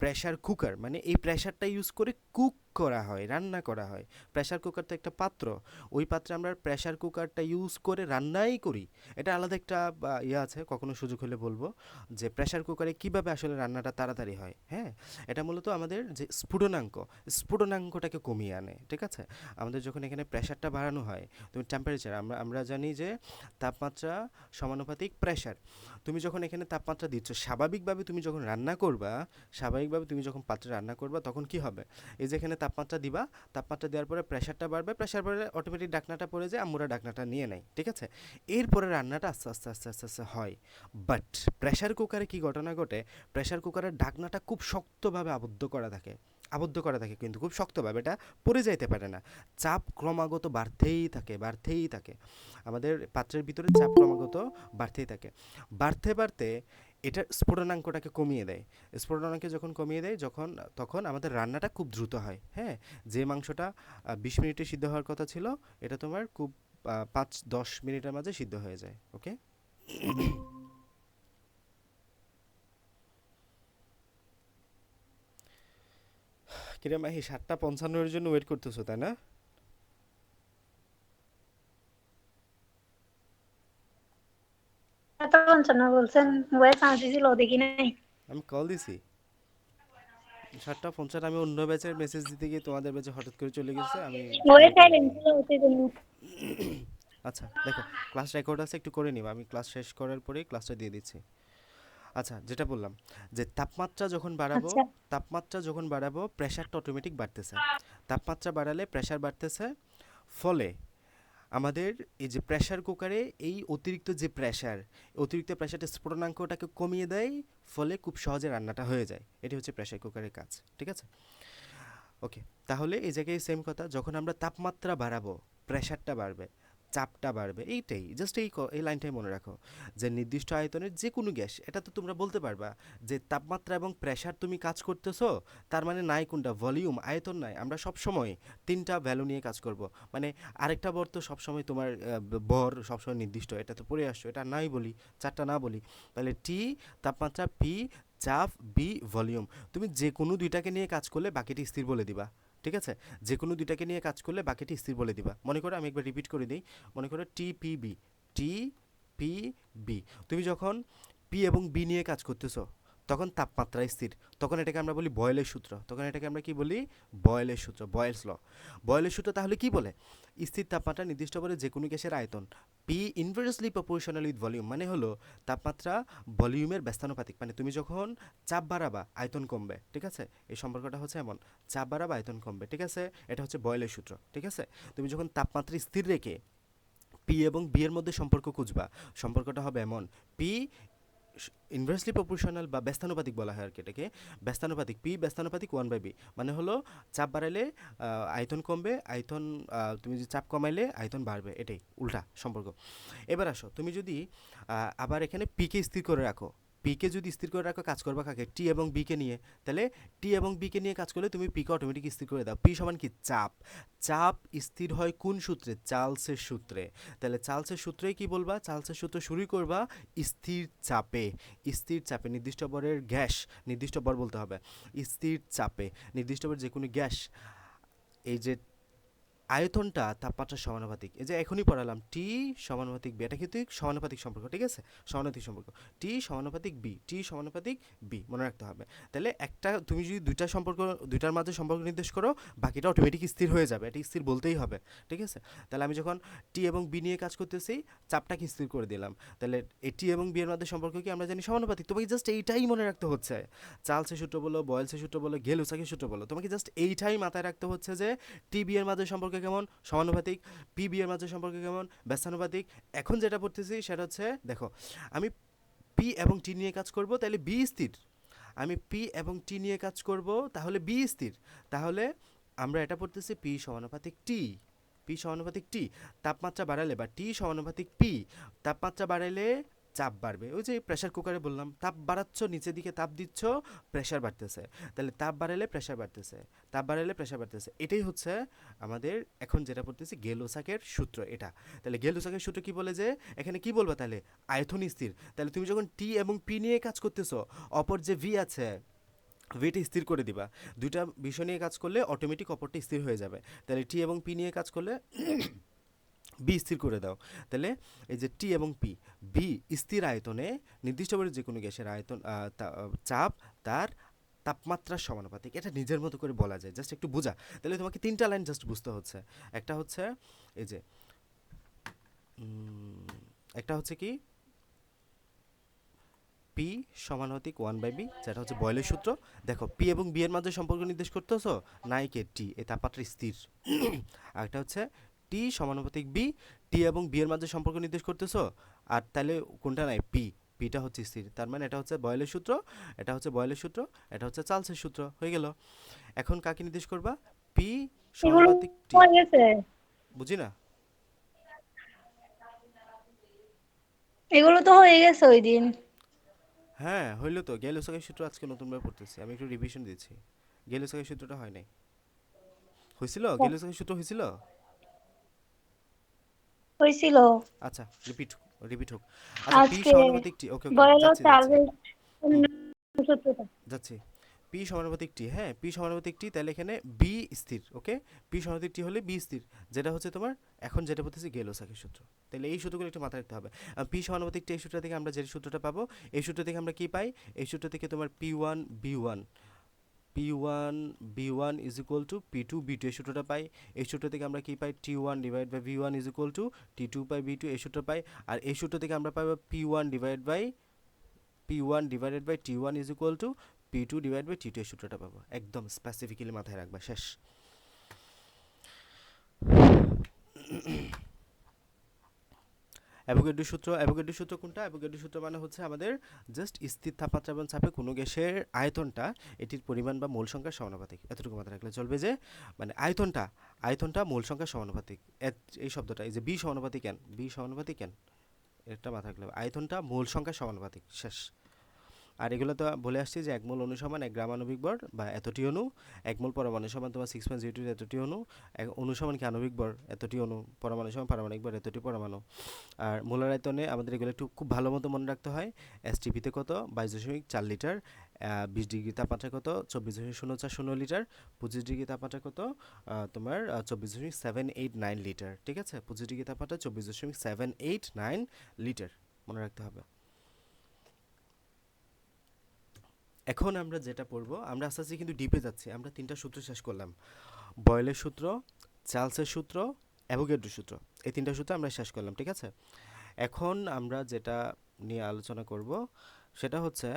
প্রেশার কুকার মানে এই প্রেশারটা ইউজ করে কুক করা হয়, রান্না করা হয়। প্রেশার কুকার তো একটা পাত্র, ওই পাত্রে আমরা প্রেশার কুকারটা ইউজ করে রান্নাই করি। এটা আলাদা একটা ইয়ে আছে, কখনো সুযোগ হলে বলবো যে প্রেশার কুকারে কিভাবে আসলে রান্নাটা তাড়াতাড়ি হয়। হ্যাঁ, এটা মূলত আমাদের যে স্ফুটনাঙ্ক, স্ফুটনাঙ্কটাকে কমিয়ে আনে। ঠিক আছে, আমাদের যখন এখানে প্রেশারটা বাড়ানো হয়, তুমি টেম্পারেচার, আমরা আমরা জানি যে তাপমাত্রা সমানুপাতিক প্রেশার। তুমি যখন এখানে তাপমাত্রা দিচ্ছ, স্বাভাবিকভাবে তুমি যখন রান্না করবা, স্বাভাবিকভাবে তুমি যখন পাত্রে রান্না করবা, তখন কি হবে, এই যে এখানে তাপমাত্রা দিবা, তাপমাত্রা দেওয়ার পরে প্রেশারটা বাড়বে, প্রেশার বাড়লে অটোমেটিক ঢাকনাটা পড়ে যায়, আমরা ঢাকনাটা নিয়ে নেই। ঠিক আছে, এরপরে রান্নাটা আস্তে আস্তে আস্তে আস্তে আস্তে হয়। বাট প্রেশার কুকারে কি ঘটনা ঘটে, প্রেশার কুকারের ঢাকনাটা খুব শক্তভাবে আবদ্ধ করা থাকে, আবদ্ধ করা থাকে, কিন্তু খুব শক্তভাবে, এটা পড়ে যাইতে পারে না। চাপ ক্রমাগত বাড়তেই থাকে, বাড়তেই থাকে, আমাদের পাত্রের ভিতরে চাপ ক্রমাগত বাড়তেই থাকে। বাড়তে বাড়তে এটা স্ফুটনাঙ্কটাকে কমিয়ে দেয়। স্ফুটনাঙ্কে যখন কমিয়ে দেয়, যখন তখন আমাদের রান্নাটা খুব দ্রুত হয়। হ্যাঁ, যে মাংসটা 20 মিনিটে সিদ্ধ হওয়ার কথা ছিল, এটা তোমার খুব 5-10 মিনিটের মাঝে সিদ্ধ হয়ে যায়। ওকে। কিরে মাহি, 7:55 জন্য ওয়েট করতেছো তাই না? এত বঞ্চনা বলছেন, মোবাইল চার্জ দিছিল দেখি নাই। আমি কল দিছি 7:50, আমি অন্য ব্যাচের মেসেজ দিতে গিয়ে তোমাদের ব্যাচে হঠাৎ করে চলে গেছে, আমি মোবাইল ওয়েট সাইলেন্ট করিনি। ছিল সেই জন্য। আচ্ছা দেখো, ক্লাস রেকর্ড আছে, একটু করে নিবা, আমি ক্লাস শেষ করার পরেই ক্লাসটা দিয়ে দিচ্ছি। আচ্ছা, যেটা বললাম যে তাপমাত্রা যখন বাড়াবো, আচ্ছা, তাপমাত্রা যখন বাড়াবো প্রেশারটা অটোমেটিক বাড়তেছে। তাপমাত্রা বাড়ালে প্রেশার বাড়তেছে, ফলে আমাদের এই যে প্রেশার কুকারে এই অতিরিক্ত যে প্রেশার, অতিরিক্ত প্রেশারটা স্ফুটনাঙ্কটাকে কমিয়ে দেয়, ফলে খুব সহজে রান্নাটা হয়ে যায়। এটি হচ্ছে প্রেশার কুকারের কাজ। ঠিক আছে, ওকে। তাহলে এই জায়গায় সেম কথা, যখন আমরা তাপমাত্রা বাড়াবো প্রেশারটা বাড়বে, চাপটা বাড়বে, এইটাই জাস্ট এই লাইনটাই মনে রাখো, যে নির্দিষ্ট আয়তনের যে কোনো গ্যাস, এটা তো তোমরা বলতে পারবা যে তাপমাত্রা এবং প্রেশার তুমি কাজ করতেছো, তার মানে নাই কোনটা, ভলিউম, আয়তন নাই। আমরা সব সময় তিনটা ভ্যালু নিয়ে কাজ করব। মানে আরেকটা বর তো সবসময় তোমার বর সবসময় নির্দিষ্ট, এটা তো পড়ে আসছো, এটা নাই বলি, চারটা না বলি, তাহলে টি তাপমাত্রা, পি চাপ, বি ভলিউম। তুমি যে কোনো দুইটাকে নিয়ে কাজ করলে বাকিটি স্থির বলে দিবা। ঠিক আছে, যে কোনো দুইটাকে নিয়ে কাজ করলে বাকিটি স্থির বলে দিবা। মনে করো, আমি একবার রিপিট করে দিই, মনে করো T P V, T P V. তুমি যখন পি এবং বি নিয়ে কাজ করতেছো, তখন তাপমাত্রা স্থির, তখন এটাকে আমরা বলি বয়েলের সূত্র, তখন এটাকে আমরা কি বলি, বয়েলের সূত্র, বয়েলস ল। বয়েলের সূত্র তাহলে কি বলে, স্থির তাপমাত্রা নির্দিষ্ট করে যে কোনো গ্যাসের আয়তন P inversely proportional with volume, মানে হলো তাপমাত্রা ভলিউমের ব্যস্তানুপাতিক। মানে তুমি যখন চাপ বাড়াবা আয়তন কমবে। ঠিক আছে, এই সম্পর্কটা হচ্ছে এমন, চাপ বাড়াবা আয়তন কমবে। ঠিক আছে, এটা হচ্ছে বয়েলের সূত্র। ঠিক আছে, তুমি যখন তাপমাত্রা স্থির রেখে পি এবং বি এর মধ্যে সম্পর্ক খুঁজবা, সম্পর্কটা হবে এমন, পি ইনভার্সলি প্রপোর্শনাল বা ব্যস্তানুপাতিক বলা হয় আর কি এটাকে, ব্যস্তানুপাতিক, পি ব্যস্তানুপাতিক 1/b, মানে হলো চাপ বাড়ালে আয়তন কমবে, আয়তন তুমি যদি চাপ কমাইলে আয়তন বাড়বে, এটাই উল্টা সম্পর্ক। এবার আসো, তুমি যদি আবার এখানে পিকে স্থির করে রাখো, পিকে যদি স্থির করে রাখো, কাজ করবা কাকে, টি এবং বিকে নিয়ে, তাহলে টি এবং বিকে নিয়ে কাজ করলে তুমি পিকে অটোমেটিক স্থির করে দাও। পি সমান কি, চাপ। চাপ স্থির হয় কোন সূত্রে, চার্লসের সূত্রে। তাহলে চার্লসের সূত্রে কি বলবা, চার্লসের সূত্র শুরু করবা স্থির চাপে, স্থির চাপে নির্দিষ্ট বরের গ্যাস, নির্দিষ্ট বর বলতে হবে, স্থির চাপে নির্দিষ্ট বরের যে কোনো গ্যাস, এই যে আয়তনটা তাপমাত্রার সমানুপাতিক। এই যে এখনই পড়ালাম টি সমানুপাতিক বি, এটা কিন্তু সমানুপাতিক সম্পর্ক। ঠিক আছে, সমানুপাতিক সম্পর্ক, টি সমানুপাতিক বি, টি সমানুপাতিক বি, মনে রাখতে হবে। তাহলে একটা তুমি যদি দুইটা সম্পর্ক, দুইটার মাঝে সম্পর্ক নির্দেশ করো, বাকিটা অটোমেটিক স্থির হয়ে যাবে, এটা স্থির বলতেই হবে। ঠিক আছে, তাহলে আমি যখন টি এবং বি নিয়ে কাজ করতেছি, চাপটাকে স্থির করে দিলাম, তাহলে এই টি এবং বি এর মধ্যে সম্পর্ক কি আমরা জানি, সমানুপাতিক। তোমাকে জাস্ট এইটাই মনে রাখতে হচ্ছে, চার্লসের সূত্র বলো, বয়েলসের সূত্র বলো, গেলুসাকের সূত্র বলো, তোমাকে জাস্ট এইটাই মাথায় রাখতে হচ্ছে যে টিবি এর মাঝে সম্পর্ক কেমন, সমানুপাতিক, পিবি এর মাঝে সম্পর্ক কেমন, ব্যস্তানুপাতিক। এখন যেটা পড়তেছি সেটা হচ্ছে, দেখো, আমি পি এবং টি নিয়ে কাজ করব, তাহলে বি স্থির। আমি পি এবং টি নিয়ে কাজ করব, তাহলে বি স্থির। তাহলে আমরা এটা পড়তেছি পি সমানুপাতিক টি, পি সমানুপাতিক টি। তাপমাত্রা বাড়ালে বা টি সমানুপাতিক পি, তাপমাত্রা বাড়ালে চাপ বাড়বে। ওই যে প্রেসার কুকারে বললাম, তাপ বাড়াচ্ছ, নিচের দিকে তাপ দিচ্ছ, প্রেসার বাড়তেছে। তাহলে তাপ বাড়ালে প্রেসার বাড়তেছে, তাপ বাড়ালে প্রেসার বাড়তেছে। এটাই হচ্ছে আমাদের এখন যেটা পড়তেছি গেলোসাকের সূত্র এটা। তাহলে গেলোসাকের সূত্র কি বলে যে এখানে কি বলবো তাহলে আয়তন স্থির। তাহলে তুমি যখন টি এবং পি নিয়ে কাজ করতেছো, অপর যে ভি আছে ভিটা স্থির করে দিবা। দুইটা বিষয় নিয়ে কাজ করলে অটোমেটিক অপরটা স্থির হয়ে যাবে। তাহলে টি এবং পি নিয়ে কাজ করলে বি স্থির করে দাও। তাহলে এই যে টি এবং পি, বি স্থির আয়তনে নির্দিষ্ট করে যে কোনো গ্যাসের আয়তন চাপ তার তাপমাত্রার সমানুপাতিক। এটা নিজের মতো করে বলা যায়, জাস্ট একটু বোঝা। তাহলে তোমাকে তিনটা লাইন জাস্ট বুঝতে হচ্ছে। একটা হচ্ছে এই যে একটা হচ্ছে কি পি সমানুপাতিক 1/b, যেটা হচ্ছে বয়েলের সূত্র। দেখো পি এবং বি এর মাঝে সম্পর্ক নির্দেশ করতেছো, নাইকে টি, এই তাপমাত্রা স্থির। আরেকটা হচ্ছে টি সমানুপাতিক বি, টি এবং বি এর মাঝে সম্পর্ক নির্দেশ করতেছো, আর তাহলে কোনটা নাই, পি, পিটা হচ্ছে স্থির। তার মানে এটা হচ্ছে বয়েলের সূত্র, এটা হচ্ছে বয়েলের সূত্র, এটা হচ্ছে চার্লসের সূত্র, হয়ে গেল। এখন কাকে নির্দেশ করবা, পি এগুলো সমানুপাতিক টি। হয়ে গেছে, বুঝি না? এগুলো তো হয়ে গেছে ওই দিন। হ্যাঁ হইলো তো, গেলোসাকের সূত্র আজকে নতুনভাবে পড়তেছি, আমি একটু রিভিশন দিচ্ছি। গেলোসাকের সূত্রটা হয় নাই, হয়েছিল গেলোসাকের সূত্র হয়েছিল। হয়েছিল আচ্ছা রিপিট, রিপিট হোক। আচ্ছা পি আজকে সমানুপাতিক টি, ওকে ওকে, বয়ল যাচ্ছি যাচ্ছি। চার্জের হুম, সূত্রটা। যাচ্ছি। পি সমানুপাতিক টি, হ্যাঁ পি সমানুপাতিক টি, তাহলে এখানে বি স্থির, ওকে। পি সমানুপাতিক টি হলে বি স্থির, যেটা হচ্ছে তোমার এখন যেটা বলতেছি গেলোসাকের সূত্র। তাহলে এই সূত্রগুলো একটু মাথায় রাখতে হবে। পি সমানুপাতিক টি, এই সূত্র থেকে আমরা যে সূত্রটা পাবো, এই সূত্র থেকে আমরা কি পাই, এই সূত্র থেকে তোমার P one V one, P one V one is equal to P two V two, এই সূত্রটা পাই। এই সূত্র থেকে আমরা কি পাই, T one divide by V one is equal to T two by V two, এই সূত্র পাই। আর এই সূত্র থেকে আমরা পাবো P one divided by T one is equal to P two divide by T two, এই সূত্রটা পাবো। একদম স্পেসিফিক্যালি মাথায় রাখবা, শেষ। অ্যাভোগাড্রো সূত্র, অ্যাভোগাড্রো সূত্র কোনটা, অ্যাভোগাড্রো সূত্র মানে হচ্ছে আমাদের জাস্ট স্থির তাপমাত্রা এবং চাপে কোনো গ্যাসের আয়তনটা এটির পরিমাণ বা মোল সংখ্যার সমানুপাতিক, এতটুকু মাথায় রাখলে চলবে। যে মানে আয়তনটা মোল সংখ্যার সমানুপাতিক, এই শব্দটা, এই যে বি সমানুপাতিক এন, বি সমানুপাতিক এন, এটা মাথায় রাখলে হবে। আয়তনটা মোল সংখ্যার সমানুপাতিক, শেষ। আর এগুলো তো বলে আসছি যে 1 মোল অণু সমান 1 গ্রাম আণবিক ভর বা এতটি অণু, 1 মোল পরমাণু সমান তোমার 6.02 এতটি অণু, অণু সমান কি আণবিক ভর এতটি অণু, পরমাণু সমান পারমাণবিক ভর এতটি পরমাণু। আর মোলার আয়তনে আমাদের এগুলো একটু খুব ভালো মতো মনে রাখতে হয়। এসটিপিতে কত, 22.4 লিটার, 20 ডিগ্রি তাপমাত্রা কত, 24.040 লিটার, 25 ডিগ্রি তাপমাত্রা কত, তোমার 24.789 লিটার, ঠিক আছে। 25 ডিগ্রি তাপমাত্রা 24.789 লিটার, মনে রাখতে হবে। এখন আমরা যেটা পড়বো, আমরা আস্তে আস্তে কিন্তু ডিপে যাচ্ছি। আমরা তিনটা সূত্র শেষ করলাম, বয়েলের সূত্র, চার্লসের সূত্র, অ্যাভোগাড্রো সূত্র, এই তিনটা সূত্র আমরা শেষ করলাম, ঠিক আছে। এখন আমরা যেটা নিয়ে আলোচনা করব সেটা হচ্ছে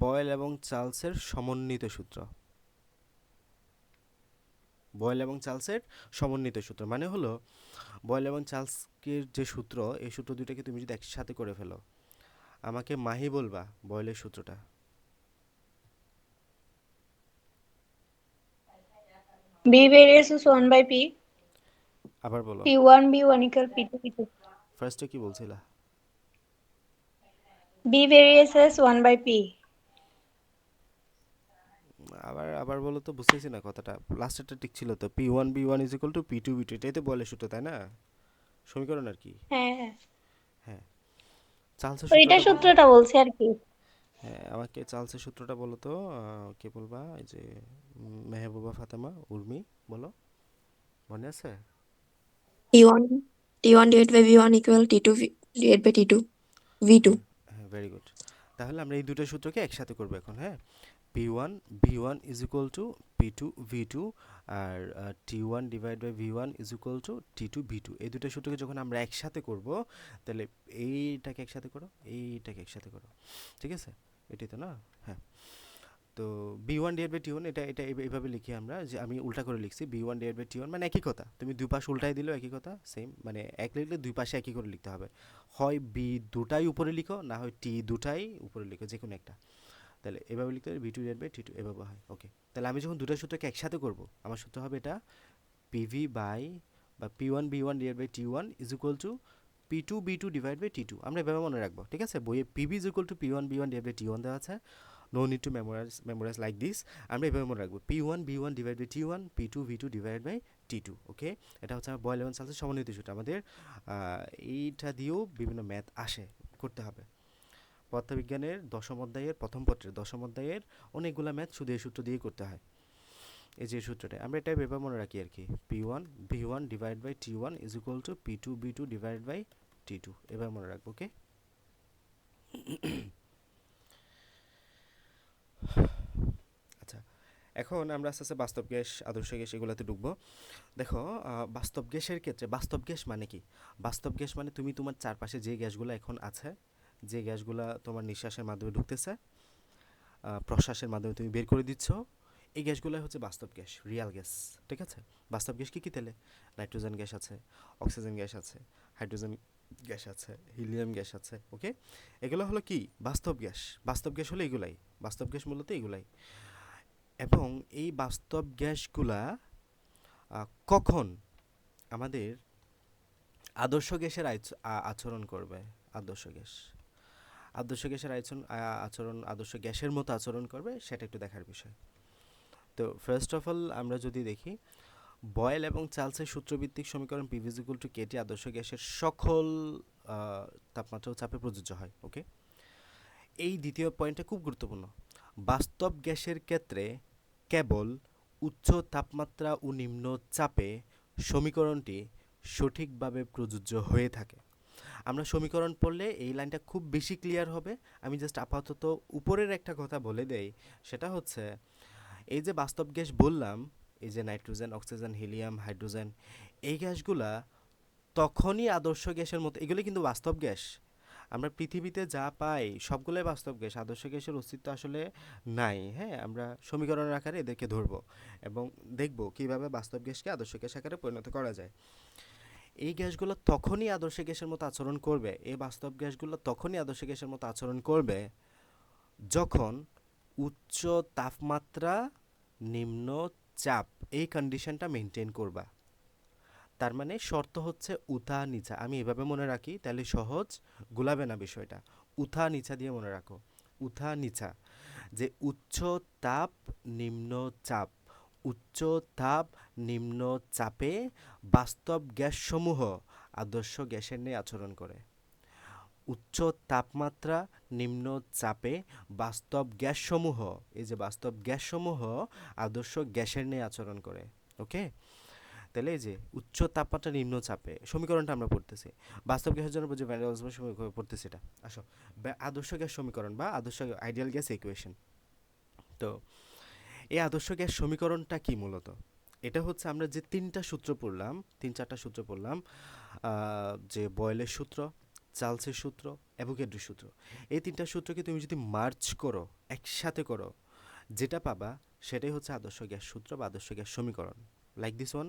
বয়েল এবং চার্লসের সমন্বিত সূত্র। বয়েল এবং চার্লসের সমন্বিত সূত্র মানে হলো বয়েল এবং চার্লসের যে সূত্র, এই সূত্র দুইটাকে তুমি যদি একসাথে করে ফেলো, আমাকে মাহি বলবা বয়েলের সূত্রটা। বি ভেরিয়েশন 1/p, আবার বলো, P1 B1 equal P2 P2, ফার্স্টে কি বলছিলা? B variances 1/p, আবার আবার বলো তো, বুঝতেছি না কথাটা, লাস্টেরটা ঠিক ছিল তো, P one V one is equal to P two V two, এটাই তো বয়েলের সূত্র, তাই না? সমীকরণ আর কি। হ্যাঁ হ্যাঁ, হ্যাঁ, চার্লসের তো এটা সূত্রটা বলো। সূত্রটা বলছি আর কি। হ্যাঁ আমাকে চার্লসের সূত্রটা বলো তো, কে বলবা, এই যে মেহবুবা ফাতেমা উর্মি, বলো, মনে আছে? T1 T1 divided by V1 equal T2 divided by T2 V2. হ্যাঁ হ্যাঁ, ভেরি গুড। তাহলে আমরা এই দুটো সূত্রকে একসাথে করবো এখন, হ্যাঁ। P one V one is equal to P two V two, আর T one divide by V one is equal to T two V two, এই দুটো সূত্রকে যখন আমরা একসাথে করব, তাহলে এইটাকে একসাথে করো, এইটাকে একসাথে করো, ঠিক আছে, এটাই তো না? হ্যাঁ। তো V one divide by T one, এটা এটা এইভাবে লিখি আমরা, যে আমি উল্টা করে লিখছি, V one divide by T one মানে একই কথা, তুমি দুই পাশ উল্টাই দিলেও একই কথা, সেম, মানে এক লিখলে দুই পাশে একই করে লিখতে হবে। হয় বি দুটাই উপরে লিখো, না হয় টি দুটাই উপরে লিখো, যে কোনো একটা। তাহলে এভাবে লিখতে হবে, V two divide by T two, এভাবে হয়, ওকে। তাহলে আমি যখন দুটো সূত্রকে একসাথে করব, আমার সূত্র হবে এটা, পিভি বাই বা P one V one divide by T one is equal to P2 divide by T2 আমরা এভাবে মনে রাখবো, ঠিক আছে? বইয়ে PV is equal to P1 B1 divide by T1 দেওয়া আছে, no need to memorize like this. আমরা এভাবে মনে রাখবো P1 B1 divide by T1, P2 V2 divide by T2, okay? এটা হচ্ছে আমার বয়েল এবং চার্লসের সমন্বিত সূত্র। আমাদের এইটা দিয়েও বিভিন্ন ম্যাথ আসে, করতে হবে। পদার্থবিজ্ঞানের দশম অধ্যায়ের প্রথম পত্রের দশম অধ্যায়ের অনেকগুলো ম্যাথ শুধু এই সূত্র দিয়ে করতে হয়। এই যে সূত্রটা আমরা এটা এভাবে মনে রাখি আর কি, P1 B1 divide by T1 is equal to P2 B2 divide by T2, এভাবে মনে রাখবো, ওকে? আচ্ছা, এখন আমরা আস্তে আস্তে বাস্তব গ্যাস, আদর্শ গ্যাস এগুলোতে ঢুকবো। দেখো, বাস্তব গ্যাসের ক্ষেত্রে বাস্তব গ্যাস মানে কি? বাস্তব গ্যাস মানে তুমি তোমার চারপাশে যে গ্যাসগুলো এখন আছে, যে গ্যাসগুলো তোমার নিঃশ্বাসের মাধ্যমে ঢুকতেছে, প্রশ্বাসের মাধ্যমে তুমি বের করে দিচ্ছ, এই গ্যাসগুলো হচ্ছে বাস্তব গ্যাস, রিয়াল গ্যাস, ঠিক আছে? বাস্তব গ্যাস কী কী তাহলে? নাইট্রোজেন গ্যাস আছে, অক্সিজেন গ্যাস আছে, হাইড্রোজেন গ্যাস আছে, হিলিয়াম গ্যাস আছে, ওকে? এগুলো হলো কি বাস্তব গ্যাস। বাস্তব গ্যাস হলো এগুলাই, বাস্তব গ্যাস মূলত এগুলাই। এবং এই বাস্তব গ্যাসগুলা কখন আমাদের আদর্শ গ্যাসের আচরণ করবে? আদর্শ গ্যাস, আদর্শ গ্যাসের আচরণ আদর্শ গ্যাসের মতো আচরণ করবে, সেটা একটু দেখার বিষয়। তো ফার্স্ট অফ অল আমরা যদি দেখি, বয়েল এবং চার্লসের সূত্রভিত্তিক সমীকরণ PV is equal two KT আদর্শ গ্যাসের সকল তাপমাত্রা ও চাপে প্রযোজ্য হয়, ওকে? এই দ্বিতীয় পয়েন্টটা খুব গুরুত্বপূর্ণ। বাস্তব গ্যাসের ক্ষেত্রে কেবল উচ্চ তাপমাত্রা ও নিম্ন চাপে সমীকরণটি সঠিকভাবে প্রযোজ্য হয়ে থাকে। আমরা সমীকরণ পড়লে এই লাইনটা খুব বেশি ক্লিয়ার হবে। আমি জাস্ট আপাতত উপরের একটা কথা বলে দেই, সেটা হচ্ছে এই যে বাস্তব গ্যাস বললাম, এই যে নাইট্রোজেন, অক্সিজেন, হিলিয়াম, হাইড্রোজেন, এই গ্যাসগুলা তখনই আদর্শ গ্যাসের মতো, এগুলো কিন্তু বাস্তব গ্যাস। আমরা পৃথিবীতে যা পাই সবগুলোই বাস্তব গ্যাস, আদর্শ গ্যাসের অস্তিত্ব আসলে নাই। হ্যাঁ, আমরা সমীকরণের আকারে এদেরকে ধরবো এবং দেখব কিভাবে বাস্তব গ্যাসকে আদর্শ গ্যাস আকারে পরিণত করা যায়। এই গ্যাসগুলো তখনই আদর্শ গ্যাসের মতো আচরণ করবে, এই বাস্তব গ্যাসগুলো তখনই আদর্শ গ্যাসের মতো আচরণ করবে যখন উচ্চ তাপমাত্রা নিম্ন চাপ এই কন্ডিশনটা মেনটেন করবা। তার মানে শর্ত হচ্ছে উঠা নিচা। আমি এভাবে মনে রাখি, তাহলে সহজ, গুলাবে না বিষয়টা। উঠা নিচা দিয়ে মনে রাখো, উঠা নিচা, যে উচ্চ তাপ নিম্ন চাপ, উচ্চ তাপ নিম্ন চাপে বাস্তব গ্যাসসমূহ আদর্শ গ্যাসের ন্যায় আচরণ করে। উচ্চ তাপমাত্রা নিম্ন চাপে বাস্তব গ্যাসসমূহ, এই যে বাস্তব গ্যাসসমূহ আদর্শ গ্যাসের ন্যায় আচরণ করে, ওকে? তাহলে এই যে উচ্চ তাপমাত্রা নিম্ন চাপে সমীকরণটা আমরা পড়তেছি, বাস্তব গ্যাসের জন্য যে ভ্যান ডার ওয়ালস সমীকরণ পড়তেছি, এটা আসো আদর্শ গ্যাস সমীকরণ বা আদর্শ আইডিয়াল গ্যাস ইকুয়েশন। তো এই আদর্শ গ্যাস সমীকরণটা কি মূলত? এটা হচ্ছে আমরা যে তিনটা সূত্র পড়লাম, তিন চারটা সূত্র পড়লাম, যে বয়েলের সূত্র, চার্লসের সূত্র, অ্যাভোগাড্রোর সূত্র, এই তিনটা সূত্রকে তুমি যদি মার্জ করো, একসাথে করো, যেটা পাবা সেটাই হচ্ছে আদর্শ গ্যাস সূত্র বা আদর্শ গ্যাস সমীকরণ। লাইক দিস ওয়ান,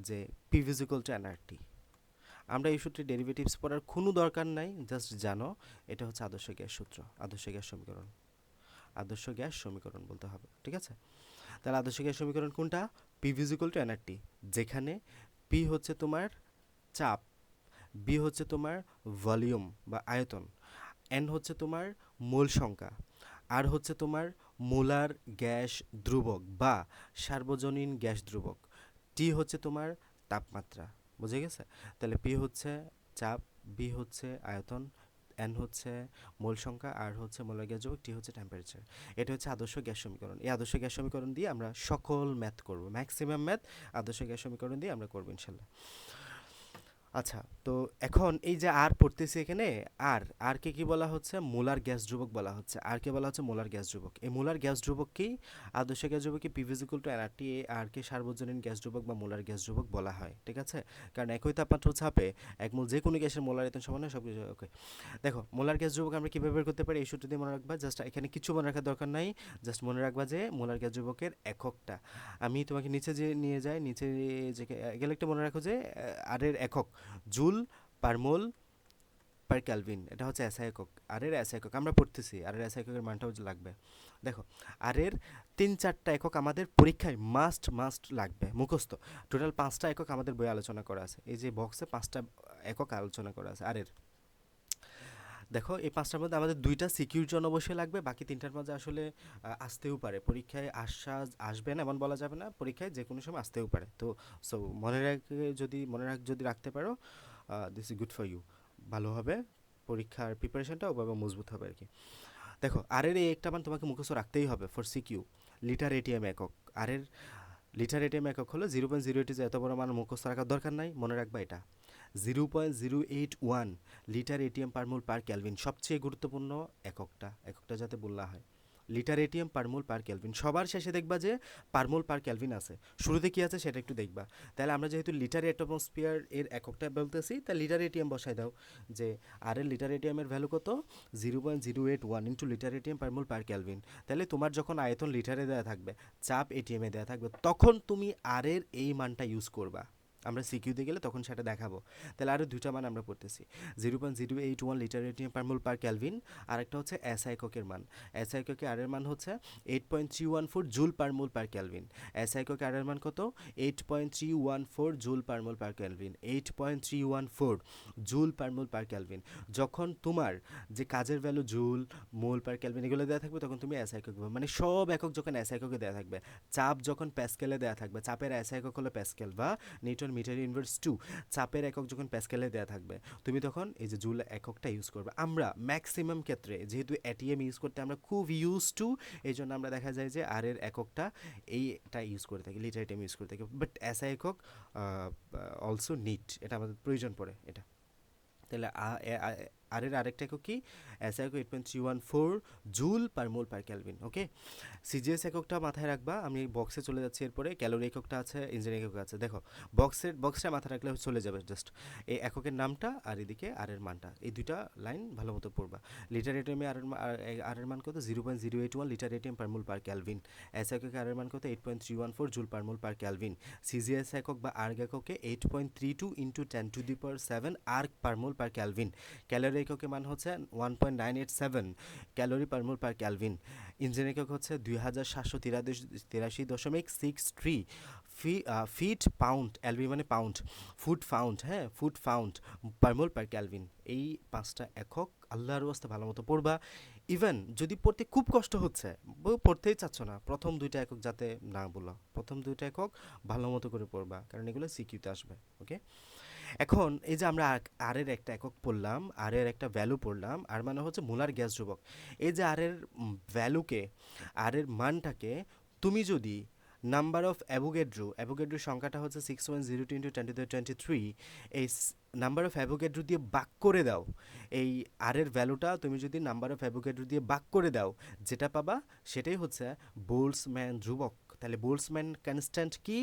যে PV is equal to nRT। আমরা এই সূত্রে ডেরিভেটিভস পড়ার কোনো দরকার নাই, জাস্ট জানো এটা হচ্ছে আদর্শ গ্যাস সূত্র, আদর্শ গ্যাস সমীকরণ, আদর্শ গ্যাস সমীকরণ বলতে হবে, ঠিক আছে? তাহলে আদর্শ গ্যাস সমীকরণ কোনটা? PV is equal to nRT, যেখানে P হচ্ছে তোমার চাপ, B হচ্ছে তোমার ভলিউম বা আয়তন, N হচ্ছে তোমার মোল সংখ্যা, আর হচ্ছে তোমার মোলার গ্যাস ধ্রুবক বা সার্বজনীন গ্যাস ধ্রুবক, T হচ্ছে তোমার তাপমাত্রা। বুঝে গেছে? তাহলে P হচ্ছে চাপ, B হচ্ছে আয়তন, N হচ্ছে মোল সংখ্যা, আর হচ্ছে মোলার গ্যাস ধ্রুবক, T হচ্ছে টেম্পারেচার। এটা হচ্ছে আদর্শ গ্যাস সমীকরণ। এই আদর্শ গ্যাস সমীকরণ দিয়ে আমরা সকল ম্যাথ করব, ম্যাক্সিমাম ম্যাথ আদর্শ গ্যাস সমীকরণ দিয়ে আমরা করবো ইনশাল্লাহ। আচ্ছা, তো এখন এই যে আর পড়তেছি এখানে, আর কে কি বলা হচ্ছে? মোলার গ্যাস ধ্রুবক বলা হচ্ছে। আর কে বলা হচ্ছে? মোলার গ্যাস ধ্রুবক। এই মোলার গ্যাস ধ্রুবককেই আদর্শ গ্যাস ধ্রুবককে PV is equal to nRT, R কে সার্বজনীন গ্যাস ধ্রুবক বা মোলার গ্যাস ধ্রুবক বলা হয়, ঠিক আছে? কারণ একই তাপমাত্রা ও চাপে এক মোল যে কোনো গ্যাসের মোলার আয়তন সমান হয়, সব কিছু ওকে। দেখো, মোলার গ্যাস ধ্রুবক আমরা কীভাবে বের করতে পারি? এই সূত্র দিয়ে মনে রাখবা, জাস্ট এখানে কিছু মনে রাখার দরকার নাই, জাস্ট মনে রাখবা যে মোলার গ্যাস ধ্রুবকের এককটা। আমি তোমাকে নিচে যে নিয়ে যাই, নিচে যে গেলে একটা মনে রাখো যে আর এর একক জুল পার মোল পার ক্যালভিন, এটা হচ্ছে এসআই একক। আর এর এসআই একক আমরা পড়তেছি, আর এর এসআই এককের মানটাও লাগবে। দেখো আর এর 3-4টা একক আমাদের পরীক্ষায় মাস্ট লাগবে মুখস্থ। টোটাল 5টা একক আমাদের বইয়ে আলোচনা করা আছে, এই যে বক্সে 5টা একক আলোচনা করা আছে আর এর। দেখো এই 5টার মধ্যে আমাদের 2টা সিকিউর জন্য অবশ্যই লাগবে, বাকি 3টার মধ্যে আসলে আসতেও পারে, পরীক্ষায় আসবে না এমন বলা যাবে না, পরীক্ষায় যে কোনো সময় আসতেও পারে। তো সো যদি রাখতে পারো, this is good for you, ভালো হবে, পরীক্ষার প্রিপারেশনটা ওভাবে মজবুত হবে আর কি। দেখো আর এর এই একটা মান তোমাকে মুখস্থ রাখতেই হবে ফর সিকিউ, লিটার এটিএম একক। আর এর লিটার এটিএম একক হলো 0.08, যে এত বড় মান মুখস্থ রাখার দরকার নাই, মনে রাখবা এটা 0.081 লিটার এটিএম পার মোল পার ক্যালভিন, সবচেয়ে গুরুত্বপূর্ণ এককটা যাতে বলা হয় লিটার এটিএম পার মোল পার ক্যালভিন। সবার শেষে দেখবা যে পার মোল পার ক্যালভিন আছে, শুরুতে কি আছে সেটা একটু দেখবা। তাহলে আমরা যেহেতু লিটার অ্যাটমসফিয়ার এর এককটা বলতেছি, তা লিটার এটিএম বসাই দাও, যে আর এর লিটার এটিএম এর ভ্যালু কত, 0.081 ইন্টু লিটার এটিএম পার মোল পার ক্যালভিন। তাহলে তোমার যখন আয়তন লিটারে দেওয়া থাকবে, চাপ এটিএমে দেওয়া থাকবে, তখন তুমি আর এর এই মানটা ইউজ করবা। আমরা সিকিউতে গেলে তখন সেটা দেখাবো। তাহলে আরও 2টা মান আমরা পড়তেছি, 0.081 লিটার এটিএম পার মোল পার ক্যালভিন, আর একটা হচ্ছে এসআই এককের মান। এসআই এককে আর এর মান হচ্ছে 8.314 জুল পার মোল পার ক্যালভিন। এসআই এককে আর এর মান কত, 8.314 জুল পার মোল পার ক্যালভিন, 8.314 জুল পার মোল পার ক্যালভিন। যখন তোমার যে কাজের ভ্যালু জুল, মোল পার ক্যালভিন এগুলো দেওয়া থাকবে, তখন তুমি এসআই একক পাবে, মানে সব একক যখন এসআই এককে দেওয়া থাকবে, চাপ যখন প্যাসকেলে দেওয়া থাকবে, চাপের এসআই একক হলো প্যাসকেল বা নিউটন মিটার ইনভার্স 2, চাপের একক যখন প্যাসকেলে দেওয়া থাকবে, তুমি তখন এই যে জুল এককটা ইউজ করবে। আমরা ম্যাক্সিমাম ক্ষেত্রে যেহেতু এটিএম ইউজ করতে আমরা খুব ইউজ টু, এই জন্য আমরা দেখা যায় যে আর এর এককটা এইটা ইউজ করে থাকি, লিটার এটিএম ইউজ করে থাকি, বাট এসআই একক অলসো নিট, এটা আমাদের প্রয়োজন পড়ে এটা। তাহলে আর এর আরেকটা একক কি, এসআই একক 8.314 জুল পার মোল পার ক্যালভিন। ওকে, সিজিএস এককটা মাথায় রাখবা। আমি বক্সে চলে যাচ্ছি, এরপরে ক্যালোরি এককটা আছে, ইঞ্জিনিয়ারিং একক আছে। দেখো বক্সটা মাথায় রাখলে চলে যাবে, জাস্ট এই এককের নামটা আর এদিকে আর এর মানটা, এই 2টা লাইন ভালো মতো পড়বা। লিটার এটিএমে আর এর মান কত, 0.081 লিটার এটিএম পার মোল পার ক্যালভিন। এসআই এককে আর এর মান কত, 8.314 জুল পার মোল পার ক্যালভিন। সিজিএস একক বা আর্গ এককে 8.32 ইন্টু 10⁷ আর্গ পার মোল পার ক্যালভিন। ক্যালোরি এককে মান হচ্ছে 1.987 ক্যালোরি পার মোল পার ক্যালভিন। ইঞ্জিন একক হচ্ছে 2783.63 ফিট পাউন্ড, এলবি মানে পাউন্ড, ফুট পাউন্ড, হ্যাঁ ফুট পাউন্ড পার মোল পার ক্যালভিন। এই 5টা একক আল্লাহর ওয়াস্তে ভালো মতো পড়বা। ইভেন যদি পড়তে খুব কষ্ট হচ্ছে, পড়তেই চাচ্ছ না, প্রথম 2টা একক যাতে না বলো, প্রথম 2টা একক ভালো মতো করে পড়বা, কারণ এগুলো সিকিউতে আসবে। ওকে, এখন এই যে আমরা আর এর একটা একক পড়লাম, আর এর একটা ভ্যালু পড়লাম, আর মানে হচ্ছে মোলার গ্যাস ধ্রুবক। এই যে আর এর ভ্যালুকে, আর এর মানটাকে তুমি যদি নাম্বার অফ অ্যাভোগাড্রো সংখ্যাটা হচ্ছে 6.02 ইন্টু 10⁻23, এই নাম্বার অফ অ্যাভোগাড্রো দিয়ে ভাগ করে দাও, এই আর এর ভ্যালুটা তুমি যদি নাম্বার অফ অ্যাভোগাড্রো দিয়ে ভাগ করে দাও, যেটা পাবা সেটাই হচ্ছে বোল্টজম্যান ধ্রুবক। তাহলে বোল্টজম্যান কনস্ট্যান্ট কি,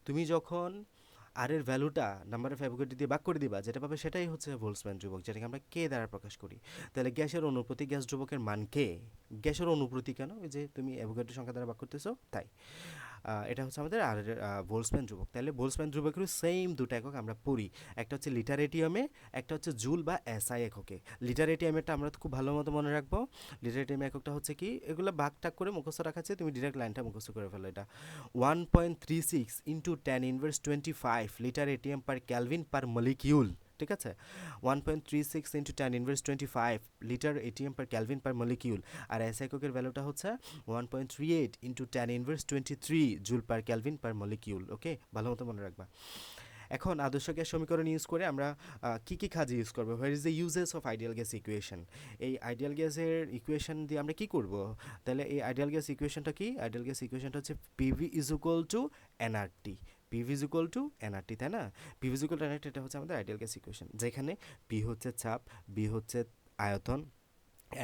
তুমি যখন আর এর ভ্যালুটা নাম্বার অফ অ্যাভোগাড্রো দিয়ে ভাগ করে দিবা, যেটা পাবে সেটাই হচ্ছে বোল্টজম্যান ধ্রুবক, যেটাকে আমরা কে দ্বারা প্রকাশ করি। তাহলে গ্যাসের অনুপ্রতি গ্যাস ধ্রুবকের মান কে, গ্যাসের অনুপ্রতি কেন, ওই যে তুমি অ্যাভোগাড্রো সংখ্যা দ্বারা ভাগ করতেছো তাই। এটা হচ্ছে আমাদের আর বোল্টজম্যান ধ্রুবক। তাহলে বোল্টজম্যান ধ্রুবকের সেম 2টা একক আমরা পড়ি, একটা হচ্ছে লিটার এটিএমে, একটা হচ্ছে জুল বা এসআই এককে। লিটার এটিএমেরটা আমরা খুব ভালো মতো মনে রাখবো। লিটার এটিএম এককটা হচ্ছে কি, এগুলো ভাগ টাক করে মুখস্থ রাখাচ্ছে, তুমি ডিরেক্ট লাইনটা মুখস্থ করে ফেলো। এটা 1.36 into 10⁻25 litre atm per kelvin per molecule, ঠিক আছে, 1.36 into 10⁻25 litre atm per kelvin per molecule. আর এস এককের ভ্যালুটা হচ্ছে 1.38 into 10⁻23 joule per kelvin per molecule. Okay, ভালো মতো মনে রাখবা। এখন আদর্শ গ্যাস সমীকরণ ইউজ করে আমরা কি কি কাজে ইউজ করবো, where is the uses of ideal gas equation. এই আইডিয়াল গ্যাসের ইকুয়েশন দিয়ে আমরা কি করব, তাহলে এই আইডিয়াল গ্যাস ইকুয়েশনটা কি, আইডিয়াল গ্যাস ইকুয়েশনটা হচ্ছে PV is equal two nRT, PV is equal two nRT, তাই না, PV is equal two nRT, এটা হচ্ছে আমাদের আইডিয়াল গ্যাস ইকুয়েশন, যেখানে পি হচ্ছে চাপ, বি হচ্ছে আয়তন,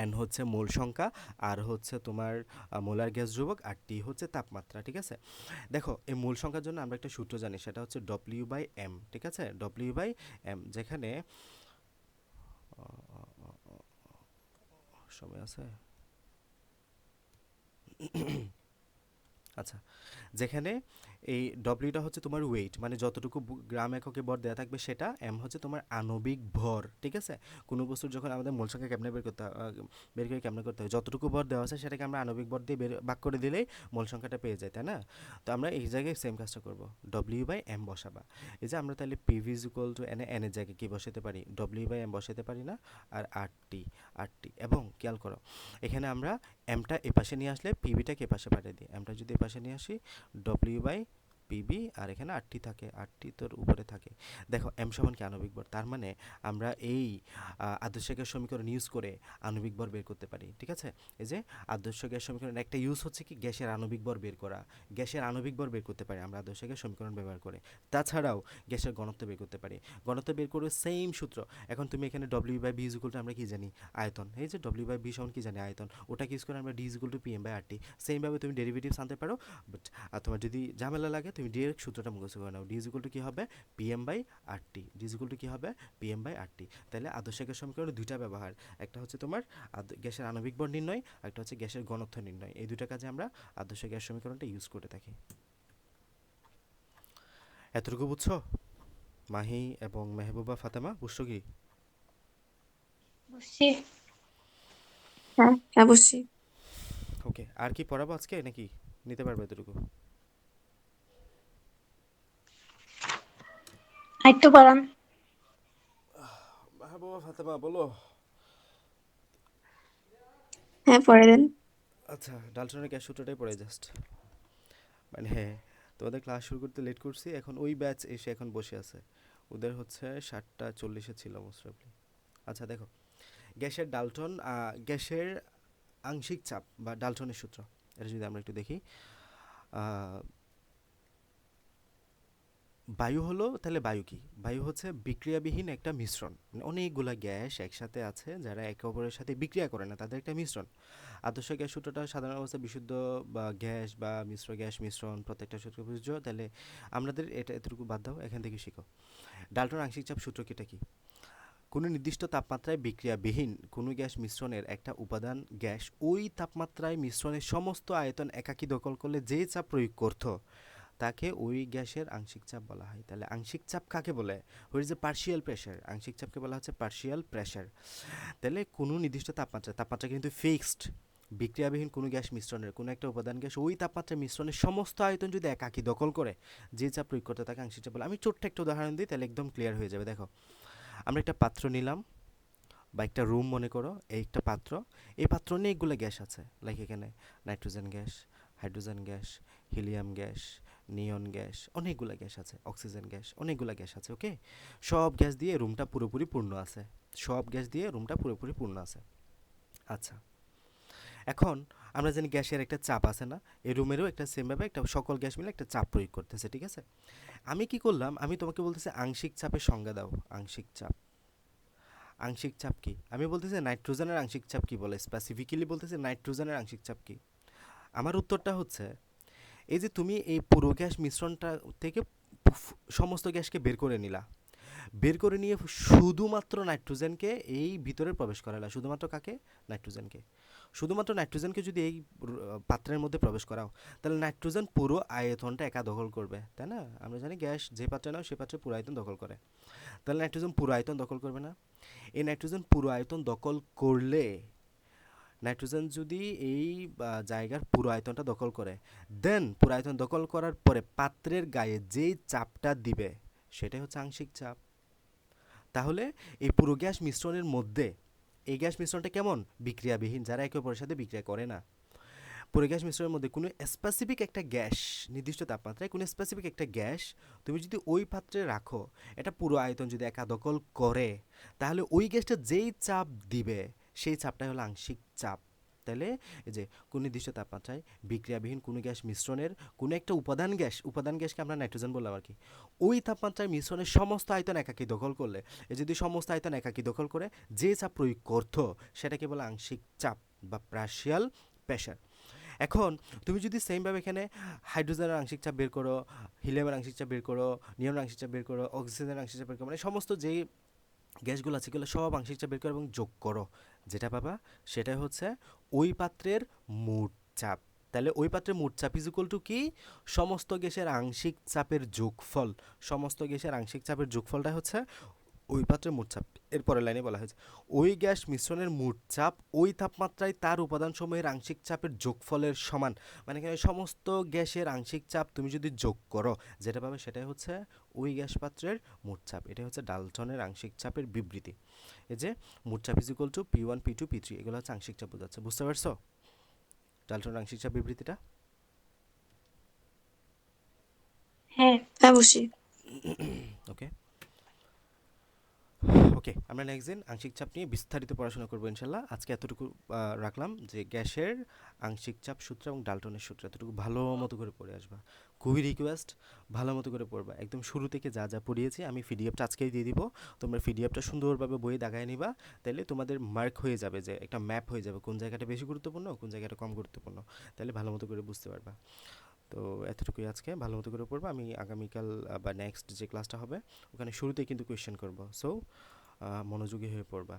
এন হচ্ছে মোল সংখ্যা, আর হচ্ছে তোমার মোলার গ্যাস ধ্রুবক, আর টি হচ্ছে তাপমাত্রা। ঠিক আছে, দেখো এই মূল সংখ্যার জন্য আমরা একটা সূত্র জানি, সেটা হচ্ছে W/m। ঠিক আছে, W/m, যেখানে সময় আছে আচ্ছা, যেখানে এই ডব্লিউটা হচ্ছে তোমার ওয়েট, মানে যতটুকু গ্রাম এককে ভর দেওয়া থাকবে সেটা, এম হচ্ছে তোমার আণবিক ভর, ঠিক আছে? কোনো বস্তুর যখন আমাদের মোল সংখ্যা কেমনে বের করে কেমনে করতে হয়, যতটুকু ভর দেওয়া আছে সেটাকে আমরা আণবিক ভর দিয়ে ভাগ করে দিলেই মোল সংখ্যাটা পেয়ে যাই, তাই না? তো আমরা এই জায়গায় সেম কাজটা করব, ডব্লিউ বাই এম বসাবা। এই যে আমরা তাহলে পিভি ইজ ইকুয়াল টু এনে এনের জায়গায় কী বসাতে পারি, ডব্লিউ বাই এম বসাতে পারি না? আর আর টি এবং খেয়াল করো এখানে আমরা এমটা এপাশে নিয়ে আসলে পিবিটাকে এপাশে পাঠিয়ে দিই, এমটা যদি এপাশে নিয়ে আসি ডব্লিউ বাই পিবি, আর এখানে আটটি থাকে, আটটি তোর উপরে থাকে। দেখো এম সমান কি আণবিক ভর, তার মানে আমরা এই আদর্শ গ্যাস সমীকরণ ইউজ করে আণবিক ভর বের করতে পারি, ঠিক আছে? এই যে আদর্শ গ্যাস সমীকরণ একটা ইউজ হচ্ছে কি গ্যাসের আণবিক ভর বের করা, গ্যাসের আণবিক ভর বের করতে পারি আমরা আদর্শ গ্যাস সমীকরণ ব্যবহার করে। তাছাড়াও গ্যাসের ঘনত্ব বের করতে পারি, ঘনত্ব বের করে সেম সূত্র। এখন তুমি এখানে W by V is equal to আমরা কি জানি, আয়তন। এই যে ডব্লিউ বাই বি সমান কি জানি, আয়তন। ওটাকে ইউজ করে আমরা D is equal to P M by R T. সেমভাবে তুমি ডেরিভেটিভস আনতে পারো, বাট তোমার যদি ঝামেলা লাগে তুমি ডিরেক্ট সূত্রটা মুখস্থ করে নাও, ডি ইজ ইকুয়াল টু কী হবে, P M by R T. D is equal to কী হবে, P M by R T. তাহলে আদর্শ গ্যাস সমীকরণে দুইটা ব্যবহার, একটা হচ্ছে তোমার গ্যাসের আণবিক ভর নির্ণয়, একটা হচ্ছে গ্যাসের ঘনত্ব নির্ণয়। এই দুইটা কাজে আমরা আদর্শ গ্যাস সমীকরণটা ইউজ করে থাকি। এতটুকু বুঝছো মাহি এবং মেহবুবা ফাতেমা, বুঝছো কি? বুঝছি। হ্যাঁ হ্যাঁ বুঝছি। ওকে, আর কি পড়াবো আজকে নাকি নিতে পারবে এতটুকু? আরেকটু পড়ান। মেহবুবা ফাতেমা বলো। হ্যাঁ পড়ে দেন। আচ্ছা, ডালটনের গ্যাস সূত্রটাই পড়ে জাস্ট, মানে হ্যাঁ, তোমাদের ক্লাস শুরু করতে লেট করছি, এখন ওই ব্যাচ এসে এখন বসে আছে, ওদের হচ্ছে 7:40 ছিল মোস্ট প্রবলি। আচ্ছা দেখো, গ্যাসের গ্যাসের আংশিক চাপ বা ডালটনের সূত্র, এটা যদি আমরা একটু দেখি, আহ, বায়ু হলো, তাহলে বায়ু কি, বায়ু হচ্ছে বিক্রিয়াবিহীন একটা মিশ্রণ, মানে অনেকগুলা গ্যাস একসাথে আছে যারা একে অপরের সাথে বিক্রিয়া করে না, তাদের একটা মিশ্রণ। আদর্শ গ্যাস সূত্রটা সাধারণ অবস্থায় বিশুদ্ধ বা গ্যাস বা মিশ্র গ্যাস মিশ্রণ, প্রত্যেকটা সূত্র প্রযোজ্য। তাহলে আমাদের এটা এতটুকু বাদ দাও, এখান থেকে শিখো ডাল্টন আংশিক চাপ সূত্র কিটা কি। কোনো নির্দিষ্ট তাপমাত্রায় বিক্রিয়াবিহীন কোনো গ্যাস মিশ্রণের একটা উপাদান গ্যাস ওই তাপমাত্রায় মিশ্রণের সমস্ত আয়তন একাকী দখল করলে যে চাপ প্রয়োগ করতো তাকে ওই গ্যাসের আংশিক চাপ বলা হয়। তাহলে আংশিক চাপ কাকে বলে, what is the partial pressure, আংশিক চাপকে বলা হচ্ছে পার্শিয়াল প্রেশার। তাহলে কোনো নির্দিষ্ট তাপমাত্রা কিন্তু ফিক্সড, বিক্রিয়াবিহীন কোনো গ্যাস মিশ্রণের কোনো একটা উপাদান গ্যাস ওই তাপমাত্রায় মিশ্রণের সমস্ত আয়তন যদি একাকী দখল করে যে চাপ প্রয়োগ করতে তাকে আংশিক চাপ বলে। আমি ছোট্ট একটা উদাহরণ দিই তাহলে একদম ক্লিয়ার হয়ে যাবে। দেখো, আমরা একটা পাত্র নিলাম বা একটা রুম মনে করো, এই একটা পাত্র, এই পাত্র অনেকগুলো গ্যাস আছে, লাইক এখানে nitrogen gas, hydrogen gas, helium gas, neon gas, অনেকগুলো গ্যাস আছে, অক্সিজেন গ্যাস, অনেকগুলো গ্যাস আছে। ওকে, সব গ্যাস দিয়ে রুমটা পুরোপুরি পূর্ণ আছে, সব গ্যাস দিয়ে রুমটা পুরোপুরি পূর্ণ আছে। আচ্ছা, এখন আমরা জানি গ্যাসের একটা চাপ আছে না, এই রুমেরও একটা সেমভাবে একটা সকল গ্যাস মিলে একটা চাপ প্রয়োগ করতেছে, ঠিক আছে? আমি কি করলাম, আমি তোমাকে বলতেছি আংশিক চাপের সংজ্ঞা দাও। আংশিক চাপ, আংশিক চাপ কি, আমি বলতেছি নাইট্রোজেনের আংশিক চাপ কি বলে, স্পেসিফিক্যালি বলতেছি নাইট্রোজেনের আংশিক চাপ কি। আমার উত্তরটা হচ্ছে, এই যে তুমি এই পুরো গ্যাস মিশ্রণটা থেকে সমস্ত গ্যাসকে বের করে নিলা, বের করে নিয়ে শুধুমাত্র নাইট্রোজেনকে এই ভিতরে প্রবেশ করালা, শুধুমাত্র কাকে, নাইট্রোজেনকে। শুধুমাত্র নাইট্রোজেনকে যদি এই পাত্রের মধ্যে প্রবেশ করাও, তাহলে নাইট্রোজেন পুরো আয়তনটা একা দখল করবে, তাই না? আমরা জানি গ্যাস যে পাত্রে নাও সে পাত্রে পুরো আয়তন দখল করে, তাহলে নাইট্রোজেন পুরো আয়তন দখল করবে না? এই নাইট্রোজেন পুরো আয়তন দখল করলে, নাইট্রোজেন যদি এই জায়গার পুরো আয়তনটা দখল করে, দেন পুরো আয়তন দখল করার পরে পাত্রের গায়ে যেই চাপটা দিবে সেটাই হচ্ছে আংশিক চাপ। তাহলে এই পুরো গ্যাস মিশ্রণের মধ্যে, এই গ্যাস মিশ্রণটা কেমন, বিক্রিয়াবিহীন, যারা একে অপরের সাথে বিক্রিয়া করে না। পুরো গ্যাস মিশ্রণের মধ্যে কোনো স্পেসিফিক একটা গ্যাস, নির্দিষ্ট তাপমাত্রায় কোনো স্পেসিফিক একটা গ্যাস তুমি যদি ওই পাত্রে রাখো, এটা পুরো আয়তন যদি একা দখল করে, তাহলে ওই গ্যাসটা যেই চাপ দিবে সেই চাপটাই হলো আংশিক চাপ। তাহলে এই যে কোনো নির্দিষ্ট তাপমাত্রায় বিক্রিয়াবিহীন কোনো গ্যাস মিশ্রণের কোনো একটা উপাদান গ্যাসকে আমরা নাইট্রোজেন বললাম আর কি, ওই তাপমাত্রায় মিশ্রণের সমস্ত আয়তন একাকী দখল করলে, এই যদি সমস্ত আয়তন একাকী দখল করে যে চাপ প্রয়োগ করতো সেটাকে বলে আংশিক চাপ বা পার্শিয়াল প্রেশার। এখন তুমি যদি সেমভাবে এখানে হাইড্রোজেনের আংশিক চাপ বের করো, হিলিয়ামের আংশিক চাপ বের করো, নিয়নের আংশিক চাপ বের করো, অক্সিজেনের আংশিক চাপ বের করো, মানে সমস্ত যেই গ্যাসগুলো আছে সেগুলো সব আংশিক চাপ বের করো এবং যোগ করো, যেটা পাবা সেটাই হচ্ছে ওই পাত্রের মোট চাপ। তাহলে ওই পাত্রে মোট চাপ ইজ ইকুয়াল টু কি, সমস্ত গ্যাসের আংশিক চাপের যোগফল। সমস্ত গ্যাসের আংশিক চাপের যোগফলটা হচ্ছে ওই পাত্রের মোট চাপ। এরপরের লাইনে বলা হয়েছে ওই গ্যাস মিশ্রণের মোট চাপ ওই তাপমাত্রায় তার উপাদানসমূহের আংশিক চাপের যোগফলের সমান। মানে কি, সমস্ত গ্যাসের আংশিক চাপ তুমি যদি যোগ করো যেটা পাবে সেটাই হচ্ছে ওই গ্যাস পাত্রের মোট চাপ। এটা হচ্ছে ডালটনের আংশিক চাপের বিবৃতি। এই যে মোট চাপ is equal to P1 P2 P3, এগুলো হচ্ছে আংশিক চাপ বোঝাচ্ছে। বুঝতে পারছো ডালটনের আংশিক চাপ বিবৃতিটা? হ্যাঁ। হ্যাঁ বুঝছি। ওকে ওকে, আমরা নেক্সট দিন আংশিক চাপ নিয়ে বিস্তারিত পড়াশোনা করবো ইনশাল্লাহ। আজকে এতটুকু রাখলাম যে গ্যাসের আংশিক চাপ সূত্র এবং ডালটনের সূত্র এতটুকু ভালো মতো করে পড়ে আসবা। খুবই রিকোয়েস্ট, ভালো মতো করে পড়বা। একদম শুরু থেকে যা যা পড়িয়েছি আমি পিডিএফটা আজকেই দিয়ে দিব, তোমরা পিডিএফটা সুন্দরভাবে বইয়ে দাগায় নিবা। তাহলে তোমাদের মার্ক হয়ে যাবে, যে একটা ম্যাপ হয়ে যাবে কোন জায়গাটা বেশি গুরুত্বপূর্ণ কোন জায়গাটা কম গুরুত্বপূর্ণ। তাহলে ভালো মতো করে বুঝতে পারবা। তো এতটুকুই আজকে, ভালো মতো করে পড়বা। আমি আগামীকাল বা নেক্সট যে ক্লাসটা হবে ওখানে শুরুতেই কিন্তু কোয়েশ্চেন করবো, সো মনোযোগী হয়ে পড়বা।